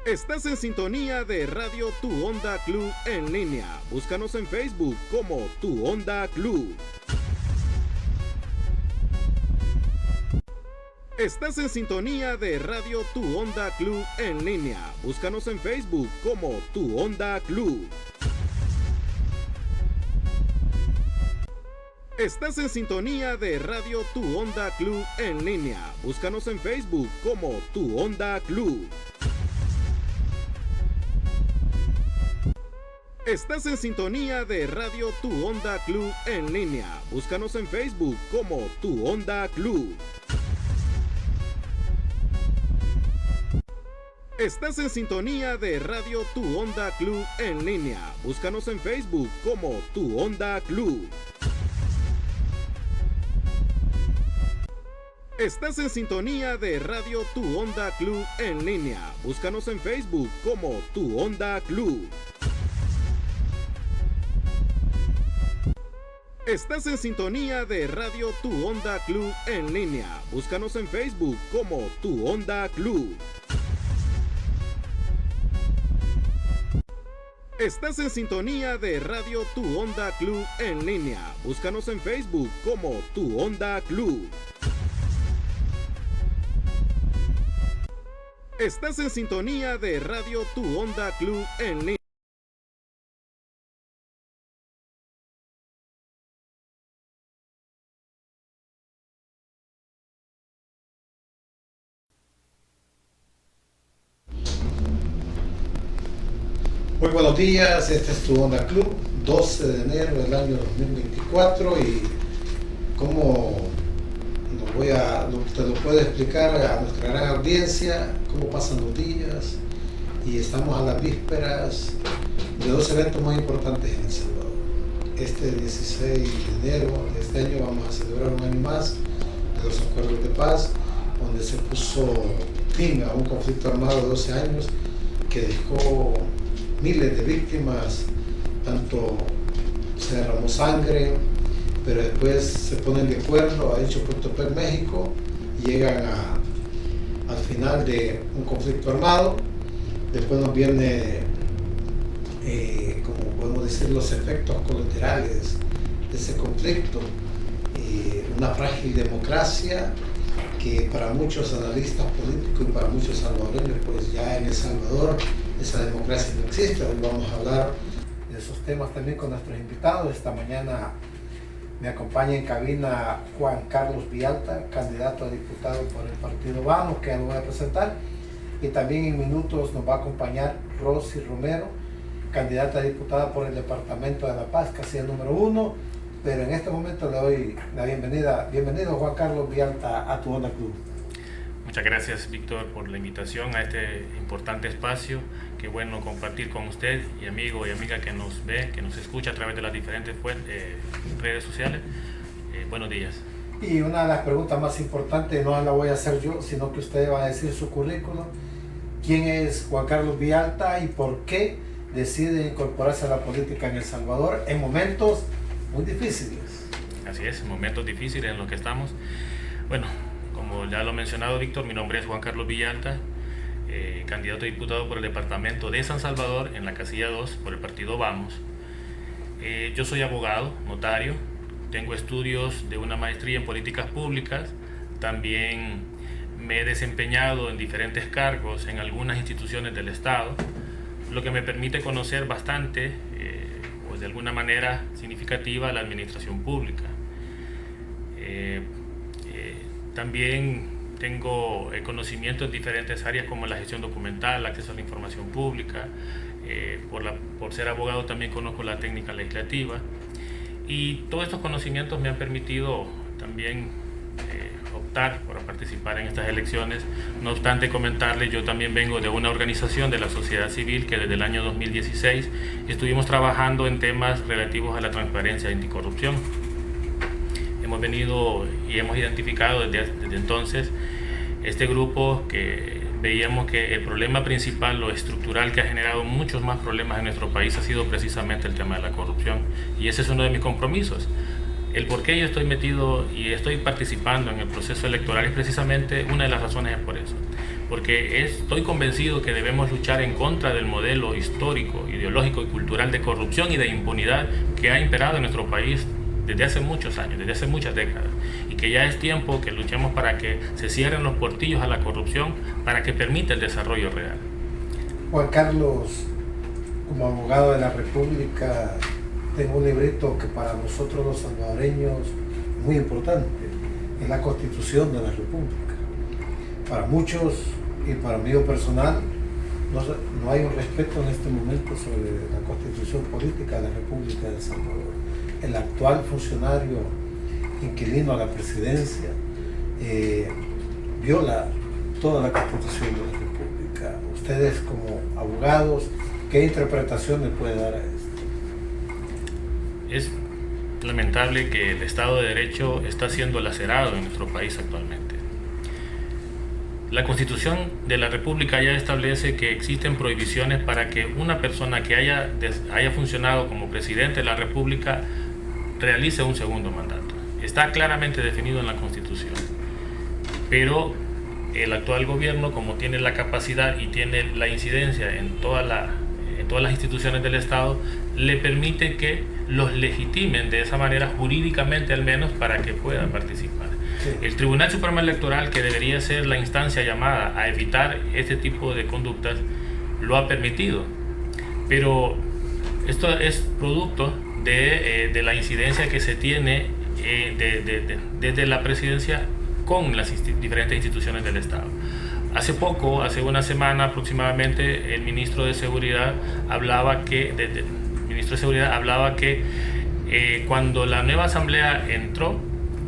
Estás en sintonía de Radio Tu Onda Club en línea. Búscanos en Facebook como Tu Onda Club. Estás en sintonía de Radio Tu Onda Club en línea. Búscanos en Facebook como Tu Onda Club. Estás en sintonía de Radio Tu Onda Club en línea. Búscanos en Facebook como Tu Onda Club. Estás en sintonía de Radio Tu Onda Club en línea. Búscanos en Facebook como Tu Onda Club. Estás en sintonía de Radio Tu Onda Club en línea. Búscanos en Facebook como Tu Onda Club. Estás en sintonía de Radio Tu Onda Club en línea. Búscanos en Facebook como Tu Onda Club. Estás en sintonía de Radio Tu Onda Club en línea. Búscanos en Facebook como Tu Onda Club. Estás en sintonía de Radio Tu Onda Club en línea. Búscanos en Facebook como Tu Onda Club. Estás en sintonía de Radio Tu Onda Club en línea. Muy buenos días, este es Tu Onda Club, 12 de enero del año 2024 y como te lo puedo explicar a nuestra gran audiencia cómo pasan los días y estamos a las vísperas de dos eventos muy importantes en El Salvador. Este 16 de enero de este año vamos a celebrar un año más de los acuerdos de paz, donde se puso fin a un conflicto armado de 12 años que dejó miles de víctimas, tanto se derramó sangre, pero después se ponen de acuerdo, ha hecho Coatepec, México, y llegan al final de un conflicto armado. Después nos viene, como podemos decir, los efectos colaterales de ese conflicto, una frágil democracia que para muchos analistas políticos y para muchos salvadoreños, pues ya en El Salvador esa democracia no existe. Hoy vamos a hablar de esos temas también con nuestros invitados. Esta mañana me acompaña en cabina Juan Carlos Villalta, candidato a diputado por el partido Vamos, que lo voy a presentar. Y también en minutos nos va a acompañar Rosy Romero, candidata a diputada por el Departamento de La Paz, casilla número 1. Pero en este momento le doy la bienvenida. Bienvenido, Juan Carlos Villalta, a Tu Onda Club. Muchas gracias, Víctor, por la invitación a este importante espacio. Qué bueno compartir con usted y amigo y amiga que nos ve, que nos escucha a través de las diferentes redes sociales. Buenos días. Y una de las preguntas más importantes no la voy a hacer yo, sino que usted va a decir su currículum. ¿Quién es Juan Carlos Villalta y por qué decide incorporarse a la política en El Salvador en momentos muy difíciles? Así es, momentos difíciles en los que estamos. Bueno, como ya lo ha mencionado Víctor, mi nombre es Juan Carlos Villalta, candidato a diputado por el departamento de San Salvador en la casilla 2 por el partido Vamos. Yo soy abogado, notario, tengo estudios de una maestría en políticas públicas, también me he desempeñado en diferentes cargos en algunas instituciones del Estado, lo que me permite conocer bastante, pues de alguna manera significativa, la administración pública. También tengo conocimiento en diferentes áreas como la gestión documental, acceso a la información pública. Por ser abogado también conozco la técnica legislativa y todos estos conocimientos me han permitido también optar por participar en estas elecciones. No obstante, comentarles, yo también vengo de una organización de la sociedad civil que desde el año 2016 estuvimos trabajando en temas relativos a la transparencia y anticorrupción. Hemos venido y hemos identificado desde entonces este grupo que veíamos que el problema principal, lo estructural que ha generado muchos más problemas en nuestro país ha sido precisamente el tema de la corrupción. Y ese es uno de mis compromisos. El por qué yo estoy metido y estoy participando en el proceso electoral es precisamente una de las razones es por eso. porque estoy convencido que debemos luchar en contra del modelo histórico, ideológico y cultural de corrupción y de impunidad que ha imperado en nuestro país desde hace muchos años, desde hace muchas décadas, y que ya es tiempo que luchemos para que se cierren los portillos a la corrupción, para que permita el desarrollo real. Juan Carlos, como abogado de la República, tengo un librito que para nosotros los salvadoreños es muy importante, es la Constitución de la República. Para muchos y para mí personal, no hay un respeto en este momento sobre la Constitución política de la República de El Salvador. El actual funcionario inquilino a la presidencia viola toda la Constitución de la República. Ustedes como abogados, ¿qué interpretación le puede dar a esto? Es lamentable que el Estado de Derecho está siendo lacerado en nuestro país actualmente. La Constitución de la República ya establece que existen prohibiciones para que una persona que haya funcionado como presidente de la República realice un segundo mandato. Está claramente definido en la Constitución. Pero el actual gobierno, como tiene la capacidad y tiene la incidencia en todas las instituciones del Estado, le permite que los legitimen de esa manera, jurídicamente al menos, para que puedan participar. Sí. El Tribunal Supremo Electoral, que debería ser la instancia llamada a evitar este tipo de conductas, lo ha permitido. Pero esto es producto de la incidencia que se tiene desde la presidencia con las diferentes instituciones del Estado. Hace poco, hace una semana aproximadamente, el ministro de Seguridad hablaba que cuando la nueva asamblea entró,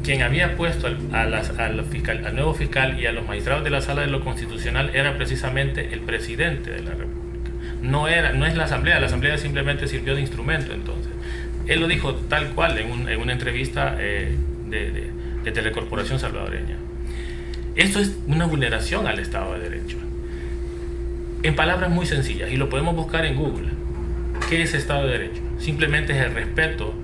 quien había puesto al nuevo fiscal y a los magistrados de la Sala de lo Constitucional era precisamente el presidente de la República. No es la asamblea simplemente sirvió de instrumento. Entonces, él lo dijo tal cual en una entrevista de Telecorporación Salvadoreña. Esto es una vulneración al Estado de Derecho. En palabras muy sencillas, y lo podemos buscar en Google. ¿Qué es Estado de Derecho? Simplemente es el respeto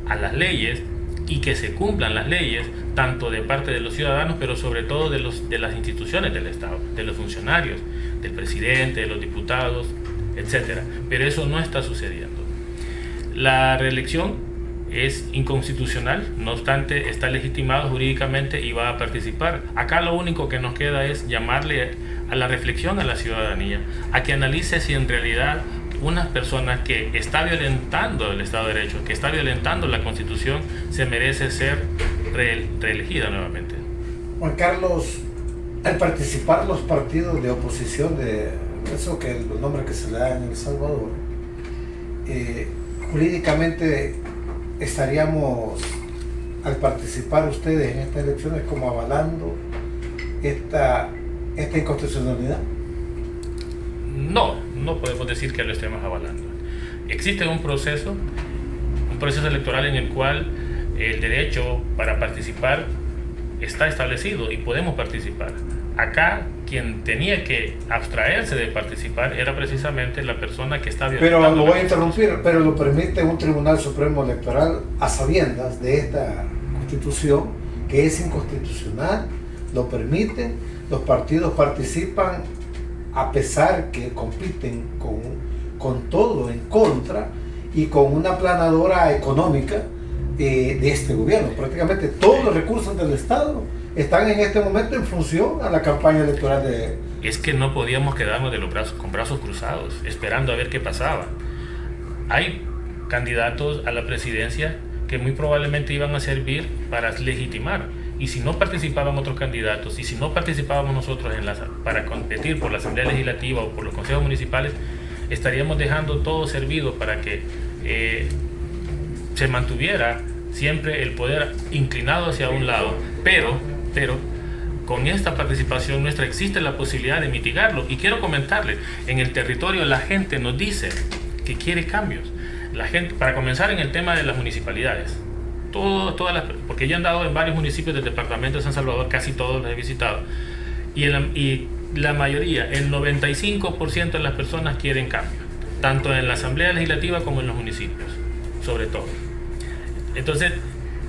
a las leyes y que se cumplan las leyes, tanto de parte de los ciudadanos, pero sobre todo de las instituciones del Estado, de los funcionarios, del presidente, de los diputados, etc. Pero eso no está sucediendo. La reelección es inconstitucional, no obstante está legitimado jurídicamente y va a participar. Acá lo único que nos queda es llamarle a la reflexión a la ciudadanía, a que analice si en realidad una persona que está violentando el Estado de Derecho, que está violentando la Constitución, se merece ser reelegida nuevamente. Juan Carlos, al participar los partidos de oposición, de eso que el nombre que se le da en El Salvador, jurídicamente estaríamos, al participar ustedes en estas elecciones, como avalando esta inconstitucionalidad. No podemos decir que lo estemos avalando. Existe un proceso electoral en el cual el derecho para participar está establecido y podemos participar. Acá quien tenía que abstraerse de participar era precisamente la persona que está violentando. Pero lo voy a interrumpir, pero lo permite un Tribunal Supremo Electoral a sabiendas de esta Constitución, que es inconstitucional, lo permiten, los partidos participan a pesar que compiten con todo en contra y con una aplanadora económica de este gobierno. Prácticamente todos los recursos del Estado están en este momento en función a la campaña electoral de... Es que no podíamos quedarnos con brazos cruzados, esperando a ver qué pasaba. Hay candidatos a la presidencia que muy probablemente iban a servir para legitimar. Y si no participaban otros candidatos, y si no participábamos nosotros para competir por la Asamblea Legislativa o por los consejos municipales, estaríamos dejando todo servido para que se mantuviera siempre el poder inclinado hacia un lado. Pero con esta participación nuestra existe la posibilidad de mitigarlo. Y quiero comentarles, en el territorio la gente nos dice que quiere cambios. La gente, para comenzar, en el tema de las municipalidades, porque yo he andado en varios municipios del departamento de San Salvador, casi todos los he visitado, y la mayoría, el 95% de las personas quieren cambio, tanto en la Asamblea Legislativa como en los municipios, sobre todo. Entonces,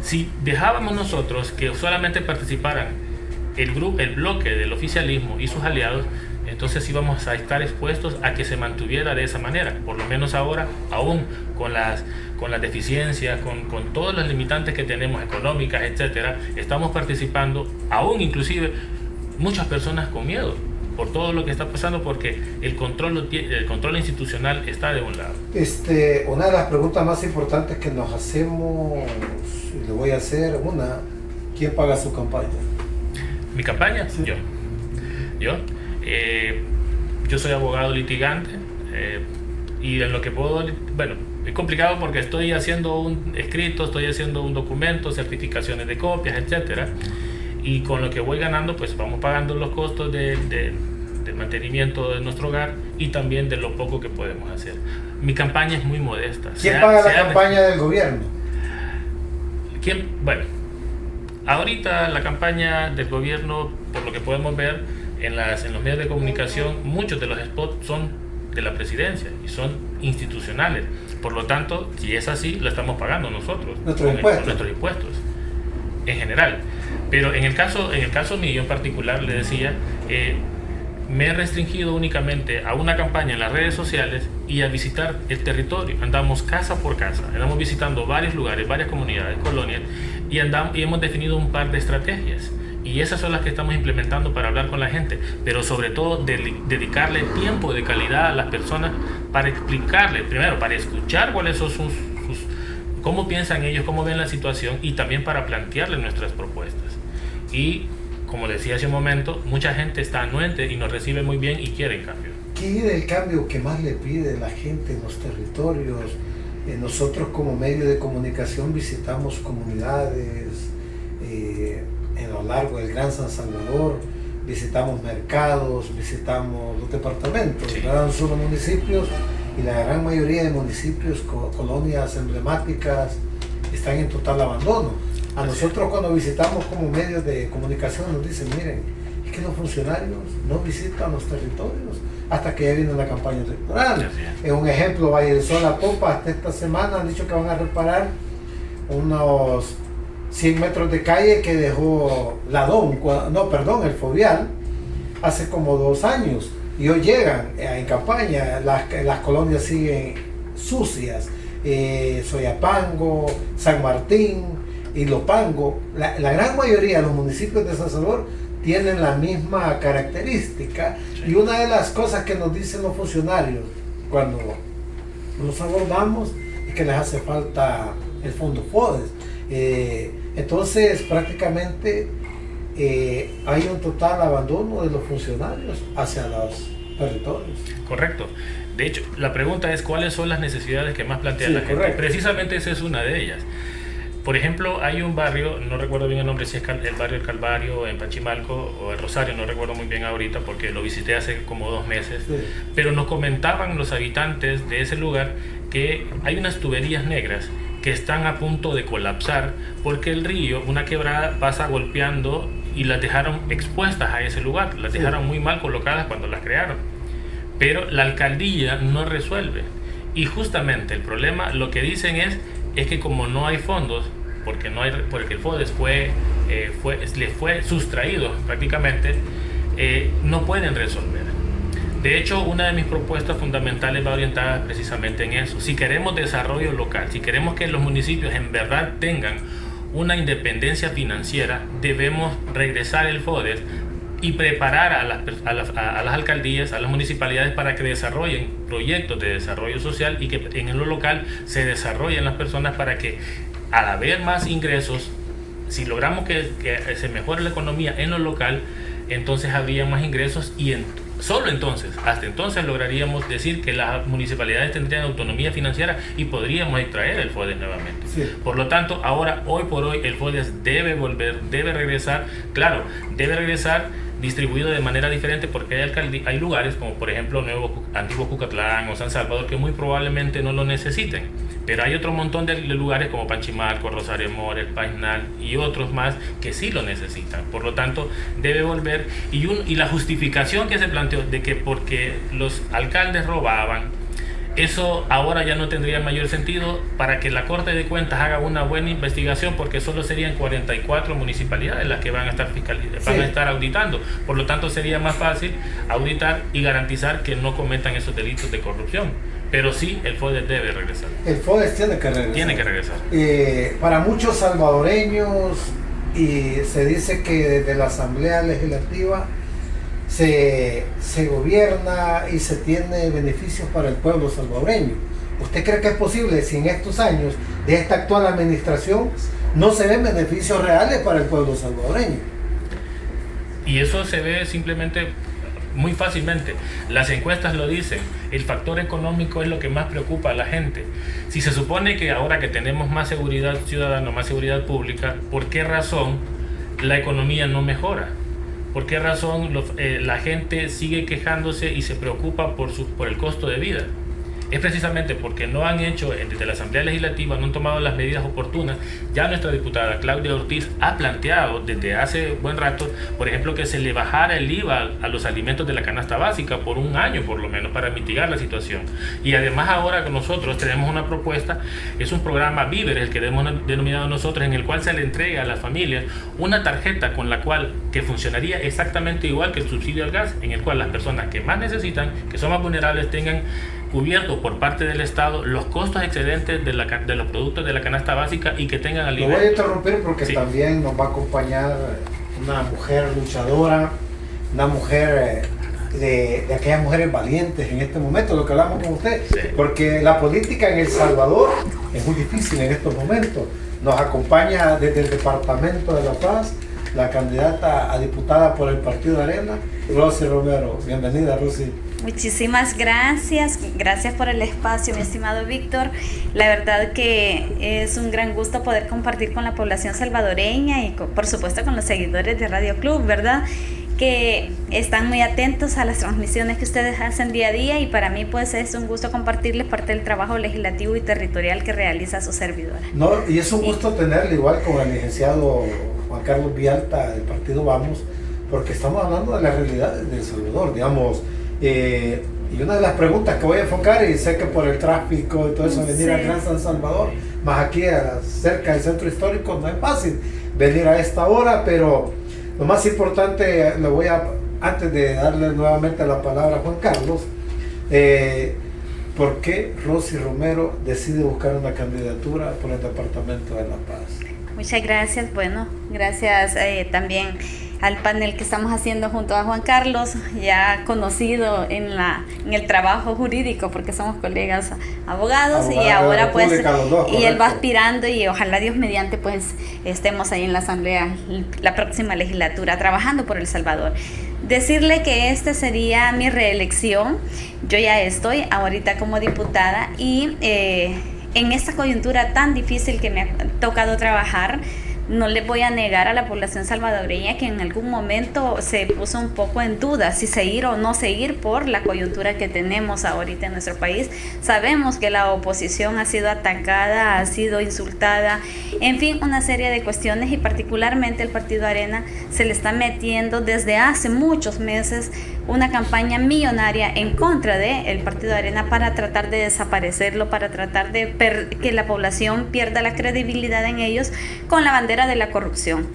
si dejábamos nosotros que solamente participaran el bloque del oficialismo y sus aliados, entonces íbamos a estar expuestos a que se mantuviera de esa manera. Por lo menos ahora, aún con las deficiencias, con todos los limitantes que tenemos económicas, etcétera, estamos participando, aún inclusive muchas personas con miedo por todo lo que está pasando, porque el control institucional está de un lado. Una de las preguntas más importantes que nos hacemos, y le voy a hacer una: ¿quién paga su campaña? ¿Mi campaña? Sí. Yo soy abogado litigante, y en lo que puedo, bueno, es complicado porque estoy haciendo un escrito, estoy haciendo un documento, certificaciones de copias, etcétera, y con lo que voy ganando, pues vamos pagando los costos del mantenimiento de nuestro hogar y también de lo poco que podemos hacer. Mi campaña es muy modesta. ¿Quién paga la campaña del gobierno? Bueno, ahorita la campaña del gobierno, por lo que podemos ver en los medios de comunicación, muchos de los spots son de la presidencia y son institucionales. Por lo tanto, si es así, lo estamos pagando nosotros, nuestros impuestos en general. Pero en el caso mío en particular, le decía, me he restringido únicamente a una campaña en las redes sociales y a visitar el territorio. Andamos casa por casa, andamos visitando varios lugares, varias comunidades, colonias, y hemos definido un par de estrategias. Y esas son las que estamos implementando para hablar con la gente, pero sobre todo dedicarle tiempo de calidad a las personas para explicarles, primero, para escuchar cuáles son cómo piensan ellos, cómo ven la situación, y también para plantearles nuestras propuestas. Y como decía hace un momento, mucha gente está anuente y nos recibe muy bien y quiere cambio. ¿Qué es el cambio que más le pide la gente en los territorios? Nosotros como medio de comunicación visitamos comunidades en lo largo del Gran San Salvador, visitamos mercados, visitamos los departamentos, sí. No solo municipios, y la gran mayoría de municipios, colonias emblemáticas, están en total abandono. A nosotros cuando visitamos como medios de comunicación nos dicen, miren, es que los funcionarios no visitan los territorios hasta que ya viene la campaña electoral. En un ejemplo, Valle del Sol, La Popa, hasta esta semana han dicho que van a reparar unos 100 metros de calle que dejó el Fovial, hace como 2 años. Y hoy llegan en campaña, las colonias siguen sucias, Soyapango, San Martín, Ilopango, la gran mayoría de los municipios de San Salvador tienen la misma característica. Sí. Y una de las cosas que nos dicen los funcionarios cuando los abordamos es que les hace falta el fondo FODES. Entonces prácticamente hay un total abandono de los funcionarios hacia los territorios. Correcto. De hecho, la pregunta es cuáles son las necesidades que más plantea la gente. Correcto. Precisamente esa es una de ellas. Por ejemplo, hay un barrio, no recuerdo bien el nombre, si es el barrio El Calvario en Pachimalco o el Rosario, no recuerdo muy bien ahorita porque lo visité hace como 2 meses, sí. Pero nos comentaban los habitantes de ese lugar que hay unas tuberías negras que están a punto de colapsar porque el río, una quebrada, pasa golpeando y las dejaron expuestas a ese lugar, las dejaron muy mal colocadas cuando las crearon. Pero la alcaldía no resuelve. Y justamente el problema, lo que dicen es que como no hay fondos, porque el FODES les fue sustraído prácticamente, no pueden resolver. De hecho, una de mis propuestas fundamentales va orientada precisamente en eso. Si queremos desarrollo local, si queremos que los municipios en verdad tengan una independencia financiera, debemos regresar el FODES y preparar a las alcaldías, a las municipalidades para que desarrollen proyectos de desarrollo social y que en lo local se desarrollen las personas para que al haber más ingresos, si logramos que se mejore la economía en lo local, entonces habría más ingresos y hasta entonces lograríamos decir que las municipalidades tendrían autonomía financiera y podríamos extraer el FODES nuevamente. Sí. Por lo tanto, hoy por hoy, el FODES debe regresar, claro, debe regresar distribuido de manera diferente porque hay lugares como por ejemplo Antiguo Cucatlán o San Salvador que muy probablemente no lo necesiten, pero hay otro montón de lugares como Panchimalco, Rosario Mora, El Paisnal y otros más que sí lo necesitan. Por lo tanto, debe volver y la justificación que se planteó de que porque los alcaldes robaban, Eso ahora ya no tendría mayor sentido para que la Corte de Cuentas haga una buena investigación, porque solo serían 44 municipalidades las que van a estar van a estar auditando. Por lo tanto, sería más fácil auditar y garantizar que no cometan esos delitos de corrupción. Pero sí, el FODES debe regresar. El FODES tiene que regresar. Tiene que regresar. Para muchos salvadoreños, y se dice que desde la Asamblea Legislativa se gobierna y se tiene beneficios para el pueblo salvadoreño. ¿Usted cree que es posible si en estos años de esta actual administración no se ven beneficios reales para el pueblo salvadoreño? Y eso se ve simplemente muy fácilmente. Las encuestas lo dicen. El factor económico es lo que más preocupa a la gente. Si se supone que ahora que tenemos más seguridad ciudadana, más seguridad pública, ¿por qué razón la economía no mejora? ¿Por qué razón la gente sigue quejándose y se preocupa por el costo de vida? Es precisamente porque no han hecho, desde la Asamblea Legislativa, no han tomado las medidas oportunas. Ya nuestra diputada Claudia Ortiz ha planteado desde hace buen rato, por ejemplo, que se le bajara el IVA a los alimentos de la canasta básica por un año por lo menos, para mitigar la situación. Y además ahora que nosotros tenemos una propuesta, es un programa Víveres, el que hemos denominado nosotros, en el cual se le entrega a las familias una tarjeta con la cual, que funcionaría exactamente igual que el subsidio al gas, en el cual las personas que más necesitan, que son más vulnerables, tengan cubierto por parte del Estado los costos excedentes de los productos de la canasta básica y que tengan al nivel. Lo voy a interrumpir porque sí, también nos va a acompañar una mujer luchadora, una mujer de aquellas mujeres valientes en este momento, lo que hablamos con usted, sí, porque la política en El Salvador es muy difícil en estos momentos. Nos acompaña desde el Departamento de La Paz la candidata a diputada por el Partido Arena, Rosy Romero. Bienvenida, Rosy. Muchísimas gracias por el espacio, mi estimado Víctor. La verdad que es un gran gusto poder compartir con la población salvadoreña y por supuesto con los seguidores de Radio Club, ¿verdad? Que están muy atentos a las transmisiones que ustedes hacen día a día, y para mí pues es un gusto compartirles parte del trabajo legislativo y territorial que realiza su servidora. No, y es un gusto tenerle igual con el licenciado Juan Carlos Vialta del Partido Vamos, porque estamos hablando de las realidades de El Salvador, digamos. Y una de las preguntas que voy a enfocar, y sé que por el tráfico y todo eso, venir al Gran San Salvador, más aquí cerca del centro histórico, no es fácil venir a esta hora, pero lo más importante, antes de darle nuevamente la palabra a Juan Carlos, ¿por qué Rosy Romero decide buscar una candidatura por el Departamento de La Paz? Muchas gracias, bueno, gracias también al panel que estamos haciendo junto a Juan Carlos, ya conocido en el trabajo jurídico, porque somos colegas abogados y ahora pues, y él va aspirando, y ojalá Dios mediante pues estemos ahí en la Asamblea la próxima legislatura trabajando por El Salvador. Decirle que esta sería mi reelección. Yo ya estoy ahorita como diputada y en esta coyuntura tan difícil que me ha tocado trabajar, no le voy a negar a la población salvadoreña que en algún momento se puso un poco en duda si seguir o no seguir por la coyuntura que tenemos ahorita en nuestro país. Sabemos que la oposición ha sido atacada, ha sido insultada, en fin, una serie de cuestiones, y particularmente el Partido Arena se le está metiendo desde hace muchos meses una campaña millonaria en contra del Partido Arena para tratar de desaparecerlo, para tratar de que la población pierda la credibilidad en ellos con la bandera de la corrupción.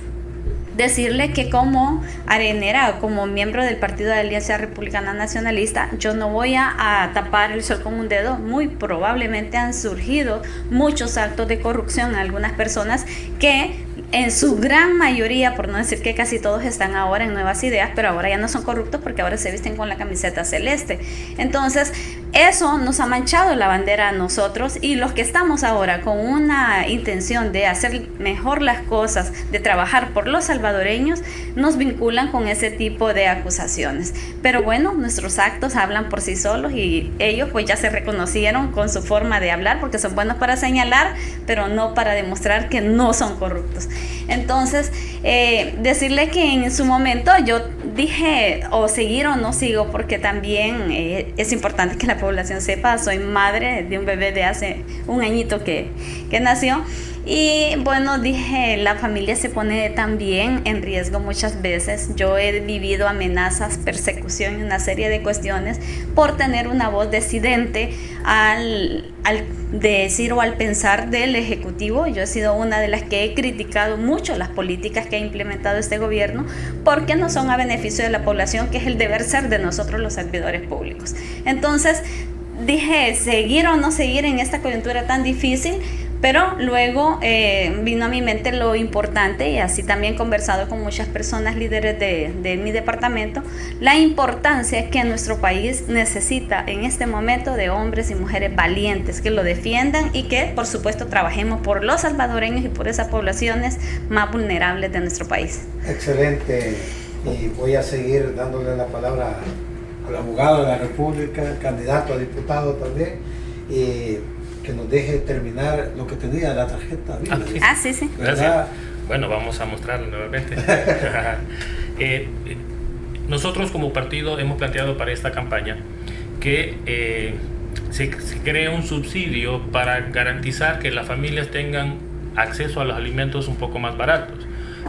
Decirle que como arenera o como miembro del Partido de Alianza Republicana Nacionalista, yo no voy a tapar el sol con un dedo. Muy probablemente han surgido muchos actos de corrupción en algunas personas que en su gran mayoría, por no decir que casi todos, están ahora en Nuevas Ideas, pero ahora ya no son corruptos porque ahora se visten con la camiseta celeste. Entonces, eso nos ha manchado la bandera a nosotros, y los que estamos ahora con una intención de hacer mejor las cosas, de trabajar por los salvadoreños, nos vinculan con ese tipo de acusaciones. Pero bueno, nuestros actos hablan por sí solos, y ellos pues ya se reconocieron con su forma de hablar, porque son buenos para señalar, pero no para demostrar que no son corruptos. Entonces, decirle que en su momento yo dije o seguir o no sigo, porque también es importante que la población sepa, soy madre de un bebé de hace un añito que nació, Y bueno, dije, la familia se pone también en riesgo muchas veces. Yo he vivido amenazas, persecución y una serie de cuestiones por tener una voz disidente al decir o al pensar del Ejecutivo. Yo he sido una de las que he criticado mucho las políticas que ha implementado este gobierno porque no son a beneficio de la población, que es el deber ser de nosotros los servidores públicos. Entonces dije, seguir o no seguir en esta coyuntura tan difícil. Pero luego vino a mi mente lo importante, y así también he conversado con muchas personas líderes de mi departamento, la importancia que nuestro país necesita en este momento de hombres y mujeres valientes que lo defiendan y que por supuesto trabajemos por los salvadoreños y por esas poblaciones más vulnerables de nuestro país. Excelente, y voy a seguir dándole la palabra al abogado de la República, candidato a diputado también, y que nos deje terminar lo que tenía la tarjeta. Sí. Gracias. Bueno, vamos a mostrarlo nuevamente. Nosotros como partido hemos planteado para esta campaña que se cree un subsidio para garantizar que las familias tengan acceso a los alimentos un poco más baratos,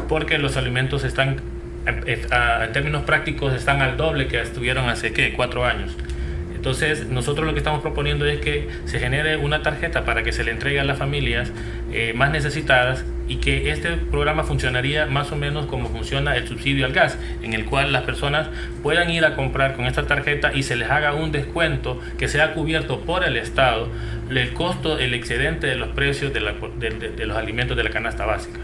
porque los alimentos están, en términos prácticos, están al doble que estuvieron hace 4 años. Entonces, nosotros lo que estamos proponiendo es que se genere una tarjeta para que se le entregue a las familias más necesitadas, y que este programa funcionaría más o menos como funciona el subsidio al gas, en el cual las personas puedan ir a comprar con esta tarjeta y se les haga un descuento que sea cubierto por el Estado, el costo, el excedente de los precios de los alimentos de la canasta básica,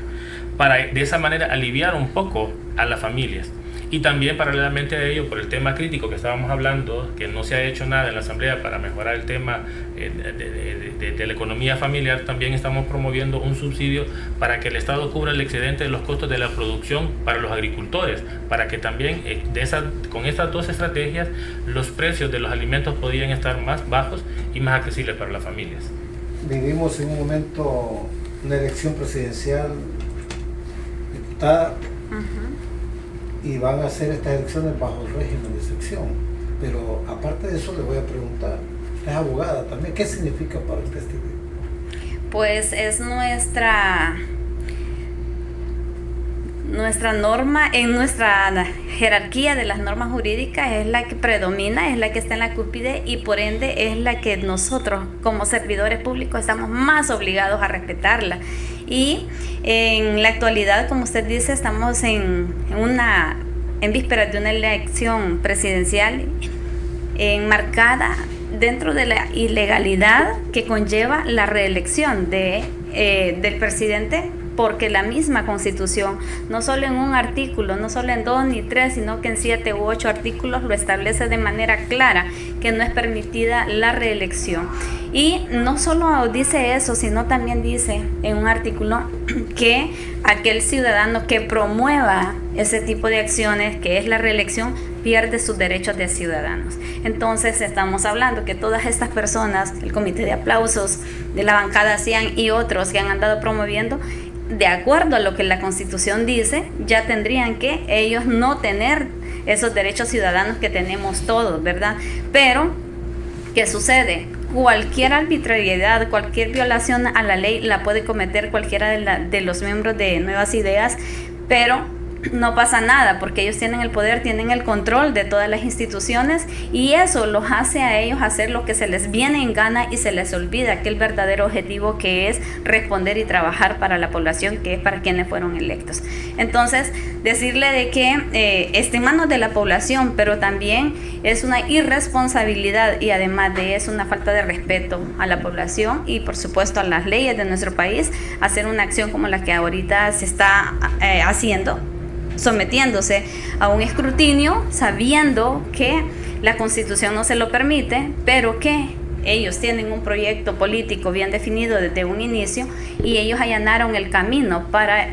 para de esa manera aliviar un poco a las familias. Y también paralelamente a ello, por el tema crítico que estábamos hablando, que no se ha hecho nada en la Asamblea para mejorar el tema de la economía familiar, también estamos promoviendo un subsidio para que el Estado cubra el excedente de los costos de la producción para los agricultores, para que también con estas dos estrategias los precios de los alimentos podrían estar más bajos y más accesibles para las familias. Vivimos en un momento una elección presidencial, diputada, y van a hacer estas elecciones bajo el régimen de sección. Pero aparte de eso, le voy a preguntar, es abogada también, ¿qué significa para usted este día? Pues es nuestra norma, en nuestra jerarquía de las normas jurídicas es la que predomina, es la que está en la cúspide, y por ende es la que nosotros como servidores públicos estamos más obligados a respetarla. Y en la actualidad, como usted dice, estamos en vísperas de una elección presidencial enmarcada dentro de la ilegalidad que conlleva la reelección del presidente, porque la misma Constitución, no solo en un artículo, no solo en 2 ni 3, sino que en 7 u 8 artículos lo establece de manera clara, que no es permitida la reelección. Y no solo dice eso, sino también dice en un artículo que aquel ciudadano que promueva ese tipo de acciones, que es la reelección, pierde sus derechos de ciudadanos. Entonces estamos hablando que todas estas personas, el comité de aplausos de la bancada CIAN y otros que han andado promoviendo, de acuerdo a lo que la Constitución dice, ya tendrían que ellos no tener esos derechos ciudadanos que tenemos todos, ¿verdad? Pero, ¿qué sucede? Cualquier arbitrariedad, cualquier violación a la ley la puede cometer cualquiera de los miembros de Nuevas Ideas, pero no pasa nada, porque ellos tienen el poder, tienen el control de todas las instituciones, y eso los hace a ellos hacer lo que se les viene en gana, y se les olvida que el verdadero objetivo, que es responder y trabajar para la población, que es para quienes fueron electos. Entonces, decirle de que está en manos de la población, pero también es una irresponsabilidad, y además de eso una falta de respeto a la población y por supuesto a las leyes de nuestro país, hacer una acción como la que ahorita se está haciendo, sometiéndose a un escrutinio, sabiendo que la Constitución no se lo permite, pero que ellos tienen un proyecto político bien definido desde un inicio, y ellos allanaron el camino para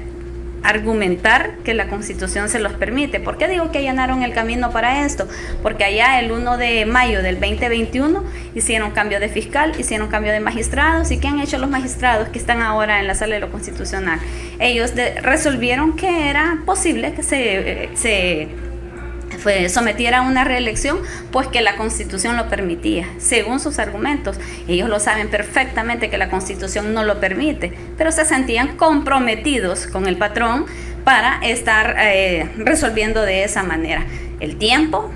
argumentar que la Constitución se los permite. ¿Por qué digo que allanaron el camino para esto? Porque allá el 1 de mayo del 2021 hicieron cambio de fiscal, hicieron cambio de magistrados. ¿Y qué han hecho los magistrados que están ahora en la Sala de lo Constitucional? Ellos resolvieron que era posible que se sometiera a una reelección, pues que la Constitución lo permitía, según sus argumentos. Ellos lo saben perfectamente que la Constitución no lo permite, pero se sentían comprometidos con el patrón para estar resolviendo de esa manera. El tiempo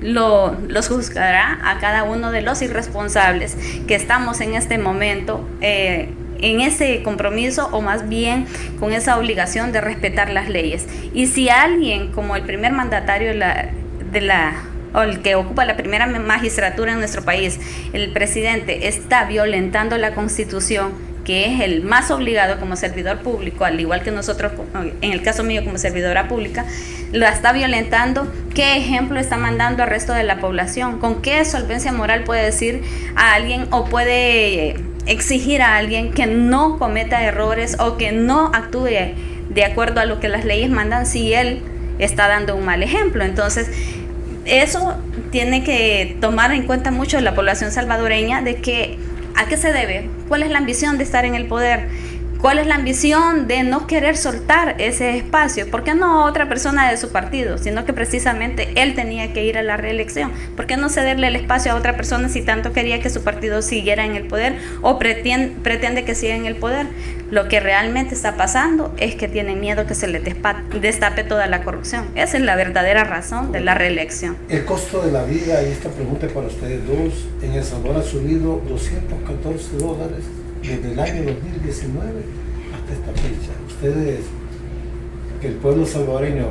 los juzgará a cada uno de los irresponsables que estamos en este momento en ese compromiso, o más bien con esa obligación de respetar las leyes. Y si alguien, como el primer mandatario o el que ocupa la primera magistratura en nuestro país, el presidente, está violentando la Constitución, que es el más obligado como servidor público, al igual que nosotros, en el caso mío como servidora pública, la está violentando, ¿qué ejemplo está mandando al resto de la población? ¿Con qué solvencia moral puede decir a alguien o puede exigir a alguien que no cometa errores o que no actúe de acuerdo a lo que las leyes mandan si él está dando un mal ejemplo? Entonces, eso tiene que tomar en cuenta mucho la población salvadoreña, de que ¿a qué se debe? ¿Cuál es la ambición de estar en el poder? ¿Cuál es la ambición de no querer soltar ese espacio? ¿Por qué no otra persona de su partido? Sino que precisamente él tenía que ir a la reelección. ¿Por qué no cederle el espacio a otra persona si tanto quería que su partido siguiera en el poder o pretende que siga en el poder? Lo que realmente está pasando es que tienen miedo que se les destape toda la corrupción. Esa es la verdadera razón de la reelección. El costo de la vida, y esta pregunta es para ustedes dos, en El Salvador ha subido $214 desde el año 2019 hasta esta fecha. Ustedes, que el pueblo salvadoreño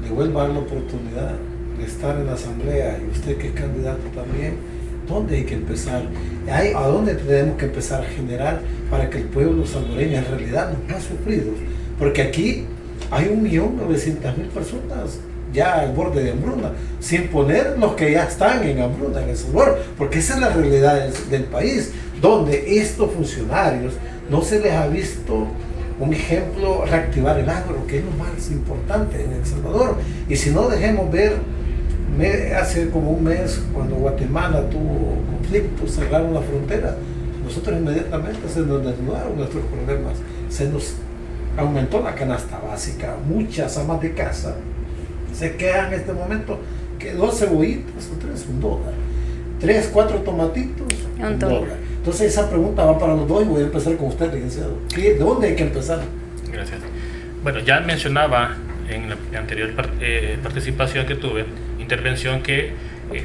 devuelva la oportunidad de estar en la asamblea, y usted que es candidato también, ¿dónde hay que empezar? ¿A dónde tenemos que empezar a generar para que el pueblo salvadoreño, en realidad los más sufridos? Porque aquí hay 1.900.000 personas ya al borde de hambruna, sin poner los que ya están en hambruna en El Salvador, porque esa es la realidad del país, donde estos funcionarios no se les ha visto un ejemplo, reactivar el agro, que es lo más importante en El Salvador. Y si no, dejemos ver, hace como un mes, cuando Guatemala tuvo conflictos, cerraron la frontera, nosotros inmediatamente se nos desnudaron nuestros problemas, se nos aumentó la canasta básica, muchas amas de casa se quedan en este momento que 2 cebollitas o 3, $1, 3, 4 tomatitos, $1. Entonces esa pregunta va para los dos, y voy a empezar con usted, licenciado. ¿Dónde hay que empezar? Gracias. Bueno, ya mencionaba en la anterior participación que tuve, intervención, que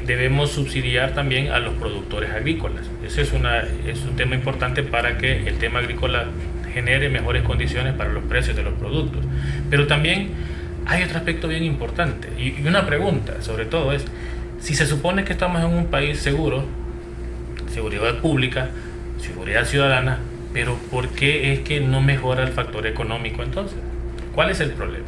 debemos subsidiar también a los productores agrícolas. Ese es un tema importante para que el tema agrícola genere mejores condiciones para los precios de los productos. Pero también hay otro aspecto bien importante, y una pregunta sobre todo es, si se supone que estamos en un país seguro, seguridad pública, seguridad ciudadana, pero ¿por qué es que no mejora el factor económico entonces? ¿Cuál es el problema?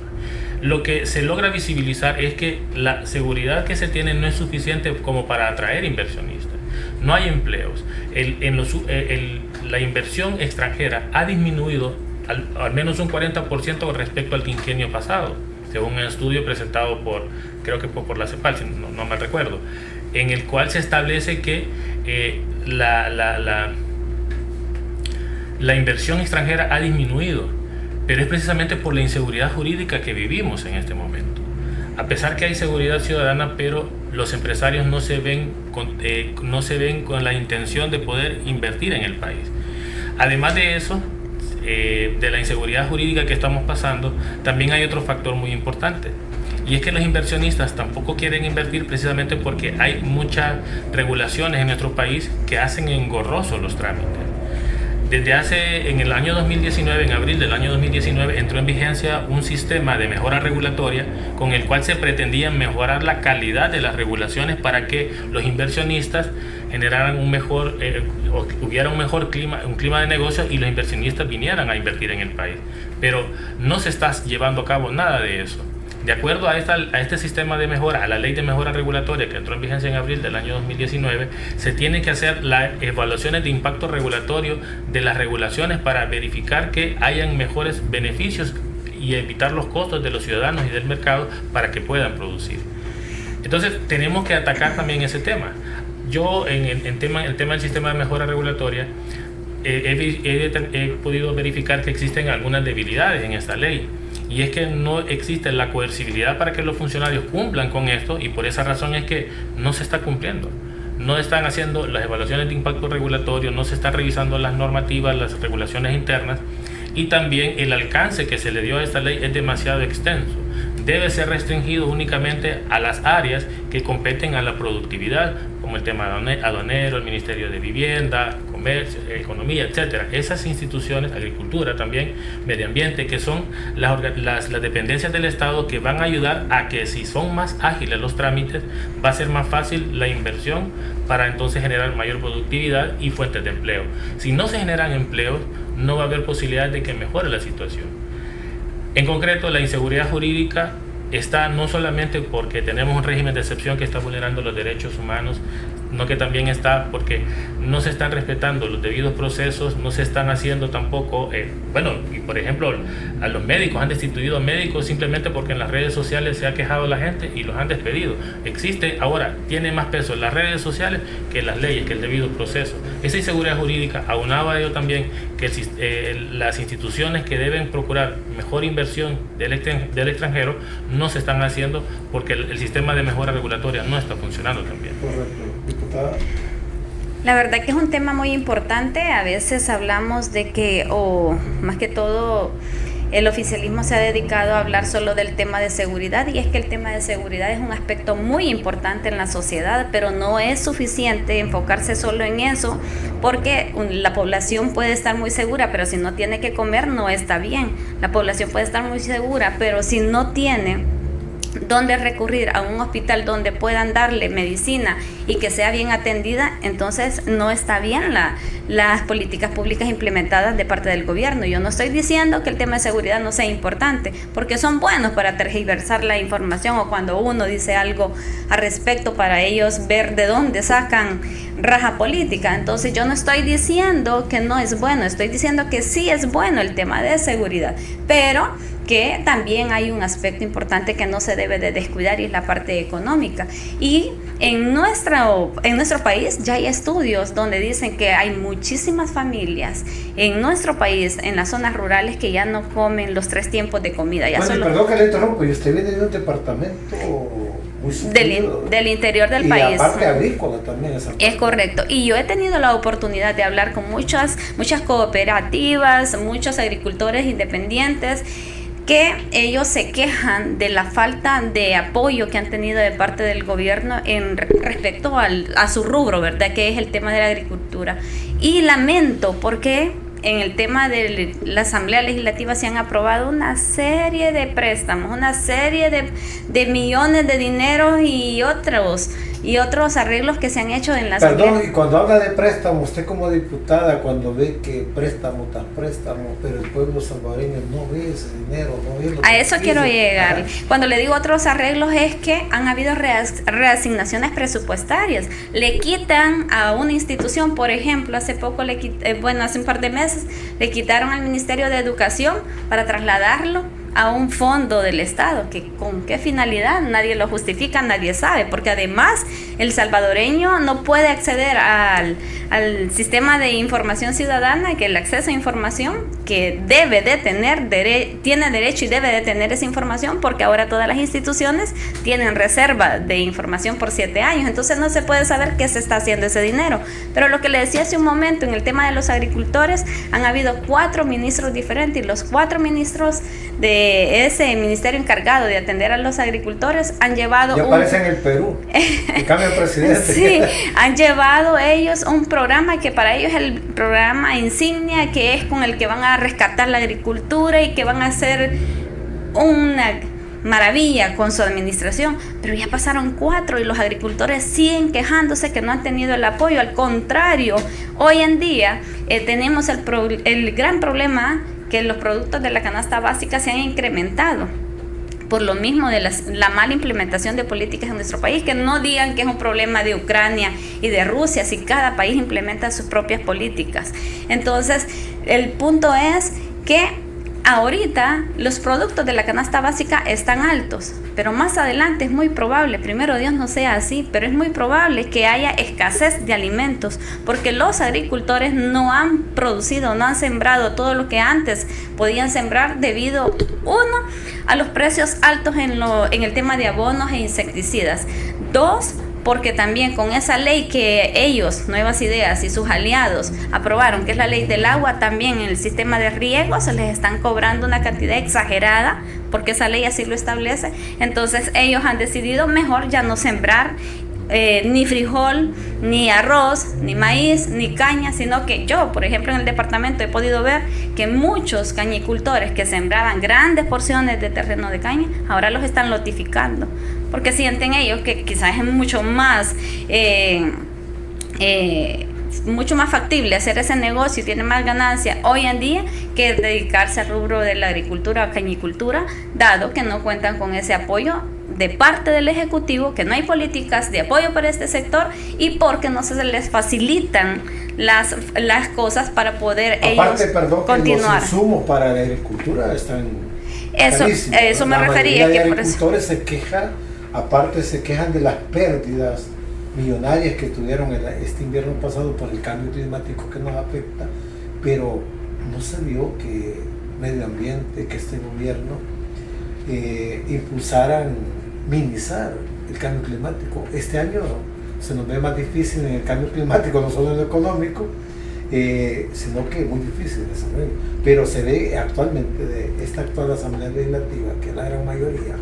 Lo que se logra visibilizar es que la seguridad que se tiene no es suficiente como para atraer inversionistas. No hay empleos. La inversión extranjera ha disminuido al menos un 40% respecto al quinquenio pasado, según un estudio presentado creo que por la CEPAL, si no me recuerdo, en el cual se establece que la inversión extranjera ha disminuido, pero es precisamente por la inseguridad jurídica que vivimos en este momento. A pesar que hay seguridad ciudadana, pero los empresarios no se ven con la intención de poder invertir en el país. Además de eso, de la inseguridad jurídica que estamos pasando, también hay otro factor muy importante, y es que los inversionistas tampoco quieren invertir precisamente porque hay muchas regulaciones en nuestro país que hacen engorrosos los trámites. En el año 2019, en abril del año 2019, entró en vigencia un sistema de mejora regulatoria con el cual se pretendía mejorar la calidad de las regulaciones para que los inversionistas generaran hubiera un mejor clima de negocio y los inversionistas vinieran a invertir en el país. Pero no se está llevando a cabo nada de eso. De acuerdo a este sistema de mejora, a la ley de mejora regulatoria que entró en vigencia en abril del año 2019, se tienen que hacer las evaluaciones de impacto regulatorio de las regulaciones para verificar que hayan mejores beneficios y evitar los costos de los ciudadanos y del mercado para que puedan producir. Entonces tenemos que atacar también ese tema. Yo en el tema del sistema de mejora regulatoria he podido verificar que existen algunas debilidades en esta ley. y es que no existe la coercibilidad para que los funcionarios cumplan con esto, y por esa razón es que no se está cumpliendo. No están haciendo las evaluaciones de impacto regulatorio, no se están revisando las normativas, las regulaciones internas, y también el alcance que se le dio a esta ley es demasiado extenso. Debe ser restringido únicamente a las áreas que competen a la productividad, como el tema aduanero, el Ministerio de Vivienda, Comercio, Economía, etcétera. Esas instituciones, agricultura también, medio ambiente, que son las dependencias del Estado, que van a ayudar a que, si son más ágiles los trámites, va a ser más fácil la inversión para entonces generar mayor productividad y fuentes de empleo. Si no se generan empleos, no va a haber posibilidad de que mejore la situación. En concreto, la inseguridad jurídica está no solamente porque tenemos un régimen de excepción que está vulnerando los derechos humanos, sino que también está porque no se están respetando los debidos procesos, no se están haciendo tampoco, y por ejemplo, a los médicos, han destituido médicos simplemente porque en las redes sociales se ha quejado la gente y los han despedido. Tiene más peso las redes sociales que las leyes, que el debido proceso. Esa inseguridad jurídica, aunado a ello también que las instituciones que deben procurar mejor inversión del extranjero no se están haciendo porque el sistema de mejora regulatoria no está funcionando también. Correcto. Diputada. La verdad que es un tema muy importante. A veces hablamos de que, más que todo, el oficialismo se ha dedicado a hablar solo del tema de seguridad, y es que el tema de seguridad es un aspecto muy importante en la sociedad, pero no es suficiente enfocarse solo en eso, porque la población puede estar muy segura, pero si no tiene que comer no está bien. La población puede estar muy segura, pero si no tiene donde recurrir a un hospital donde puedan darle medicina y que sea bien atendida, entonces no está bien las políticas públicas implementadas de parte del gobierno. Yo no estoy diciendo que el tema de seguridad no sea importante, porque son buenos para tergiversar la información, o cuando uno dice algo al respecto, para ellos ver de dónde sacan raja política. Entonces yo no estoy diciendo que no es bueno, estoy diciendo que sí es bueno el tema de seguridad, pero que también hay un aspecto importante que no se debe de descuidar, y es la parte económica. Y en nuestro país ya hay estudios donde dicen que hay muchísimas familias en nuestro país, en las zonas rurales, que ya no comen los 3 tiempos de comida. Perdón que le interrumpo, y usted viene de un departamento muy del interior del país. Y aparte agrícola también. Es correcto. Y yo he tenido la oportunidad de hablar con muchas cooperativas, muchos agricultores independientes, que ellos se quejan de la falta de apoyo que han tenido de parte del gobierno en respecto a su rubro, ¿verdad? Que es el tema de la agricultura. Y lamento porque en el tema de la Asamblea Legislativa se han aprobado una serie de préstamos, una serie de millones de dinero y otros arreglos que se han hecho en la Asamblea. Perdón, y cuando habla de préstamo, usted como diputada, cuando ve que préstamo tras préstamo, pero el pueblo salvadoreño no ve ese dinero, no ve lo que a eso quiero llegar. Ajá. Cuando le digo otros arreglos, es que han habido reasignaciones presupuestarias. Le quitan a una institución, por ejemplo, hace un par de meses, le quitaron al Ministerio de Educación para trasladarlo a un fondo del Estado, que con qué finalidad nadie lo justifica, nadie sabe, porque además el salvadoreño no puede acceder al sistema de información ciudadana, que el acceso a información que debe de tener, tiene derecho y debe de tener esa información, porque ahora todas las instituciones tienen reserva de información por 7 años, entonces no se puede saber qué se está haciendo ese dinero. Pero lo que le decía hace un momento, en el tema de los agricultores, han habido 4 ministros diferentes, y los 4 ministros de ese ministerio encargado de atender a los agricultores han llevado ya aparece en el Perú y cambia el presidente. Sí, han llevado ellos un programa que para ellos es el programa insignia, que es con el que van a rescatar la agricultura y que van a hacer una maravilla con su administración, pero ya pasaron 4 y los agricultores siguen quejándose que no han tenido el apoyo. Al contrario, hoy en día tenemos el gran problema que los productos de la canasta básica se han incrementado por lo mismo de la mala implementación de políticas en nuestro país. Que no digan que es un problema de Ucrania y de Rusia, si cada país implementa sus propias políticas. Entonces, el punto es que ahorita los productos de la canasta básica están altos, pero más adelante es muy probable, primero Dios no sea así, pero es muy probable que haya escasez de alimentos, porque los agricultores no han producido, no han sembrado todo lo que antes podían sembrar debido, uno, a los precios altos en el tema de abonos e insecticidas. Dos, porque también con esa ley que ellos, Nuevas Ideas y sus aliados aprobaron, que es la ley del agua, también en el sistema de riego se les están cobrando una cantidad exagerada, porque esa ley así lo establece. Entonces ellos han decidido mejor ya no sembrar ni frijol, ni arroz, ni maíz, ni caña, sino que yo, por ejemplo, en el departamento he podido ver que muchos cañicultores que sembraban grandes porciones de terreno de caña, ahora los están lotificando, porque sienten ellos que quizás es mucho más factible hacer ese negocio y tiene más ganancia hoy en día que dedicarse al rubro de la agricultura o cañicultura, dado que no cuentan con ese apoyo de parte del Ejecutivo, que no hay políticas de apoyo para este sector y porque no se les facilitan las cosas para poder aparte, ellos continuar. Los insumos para la agricultura están carísimos. Eso me refería. Que por agricultores se quejan, aparte se quejan de las pérdidas millonarias que tuvieron este invierno pasado por el cambio climático que nos afecta, pero no se vio que medio ambiente, que este gobierno impulsaran minimizar el cambio climático. Este año se nos ve más difícil en el cambio climático, no solo en lo económico, sino que es muy difícil desarrollo. Pero se ve actualmente de esta actual Asamblea Legislativa, que es la gran mayoría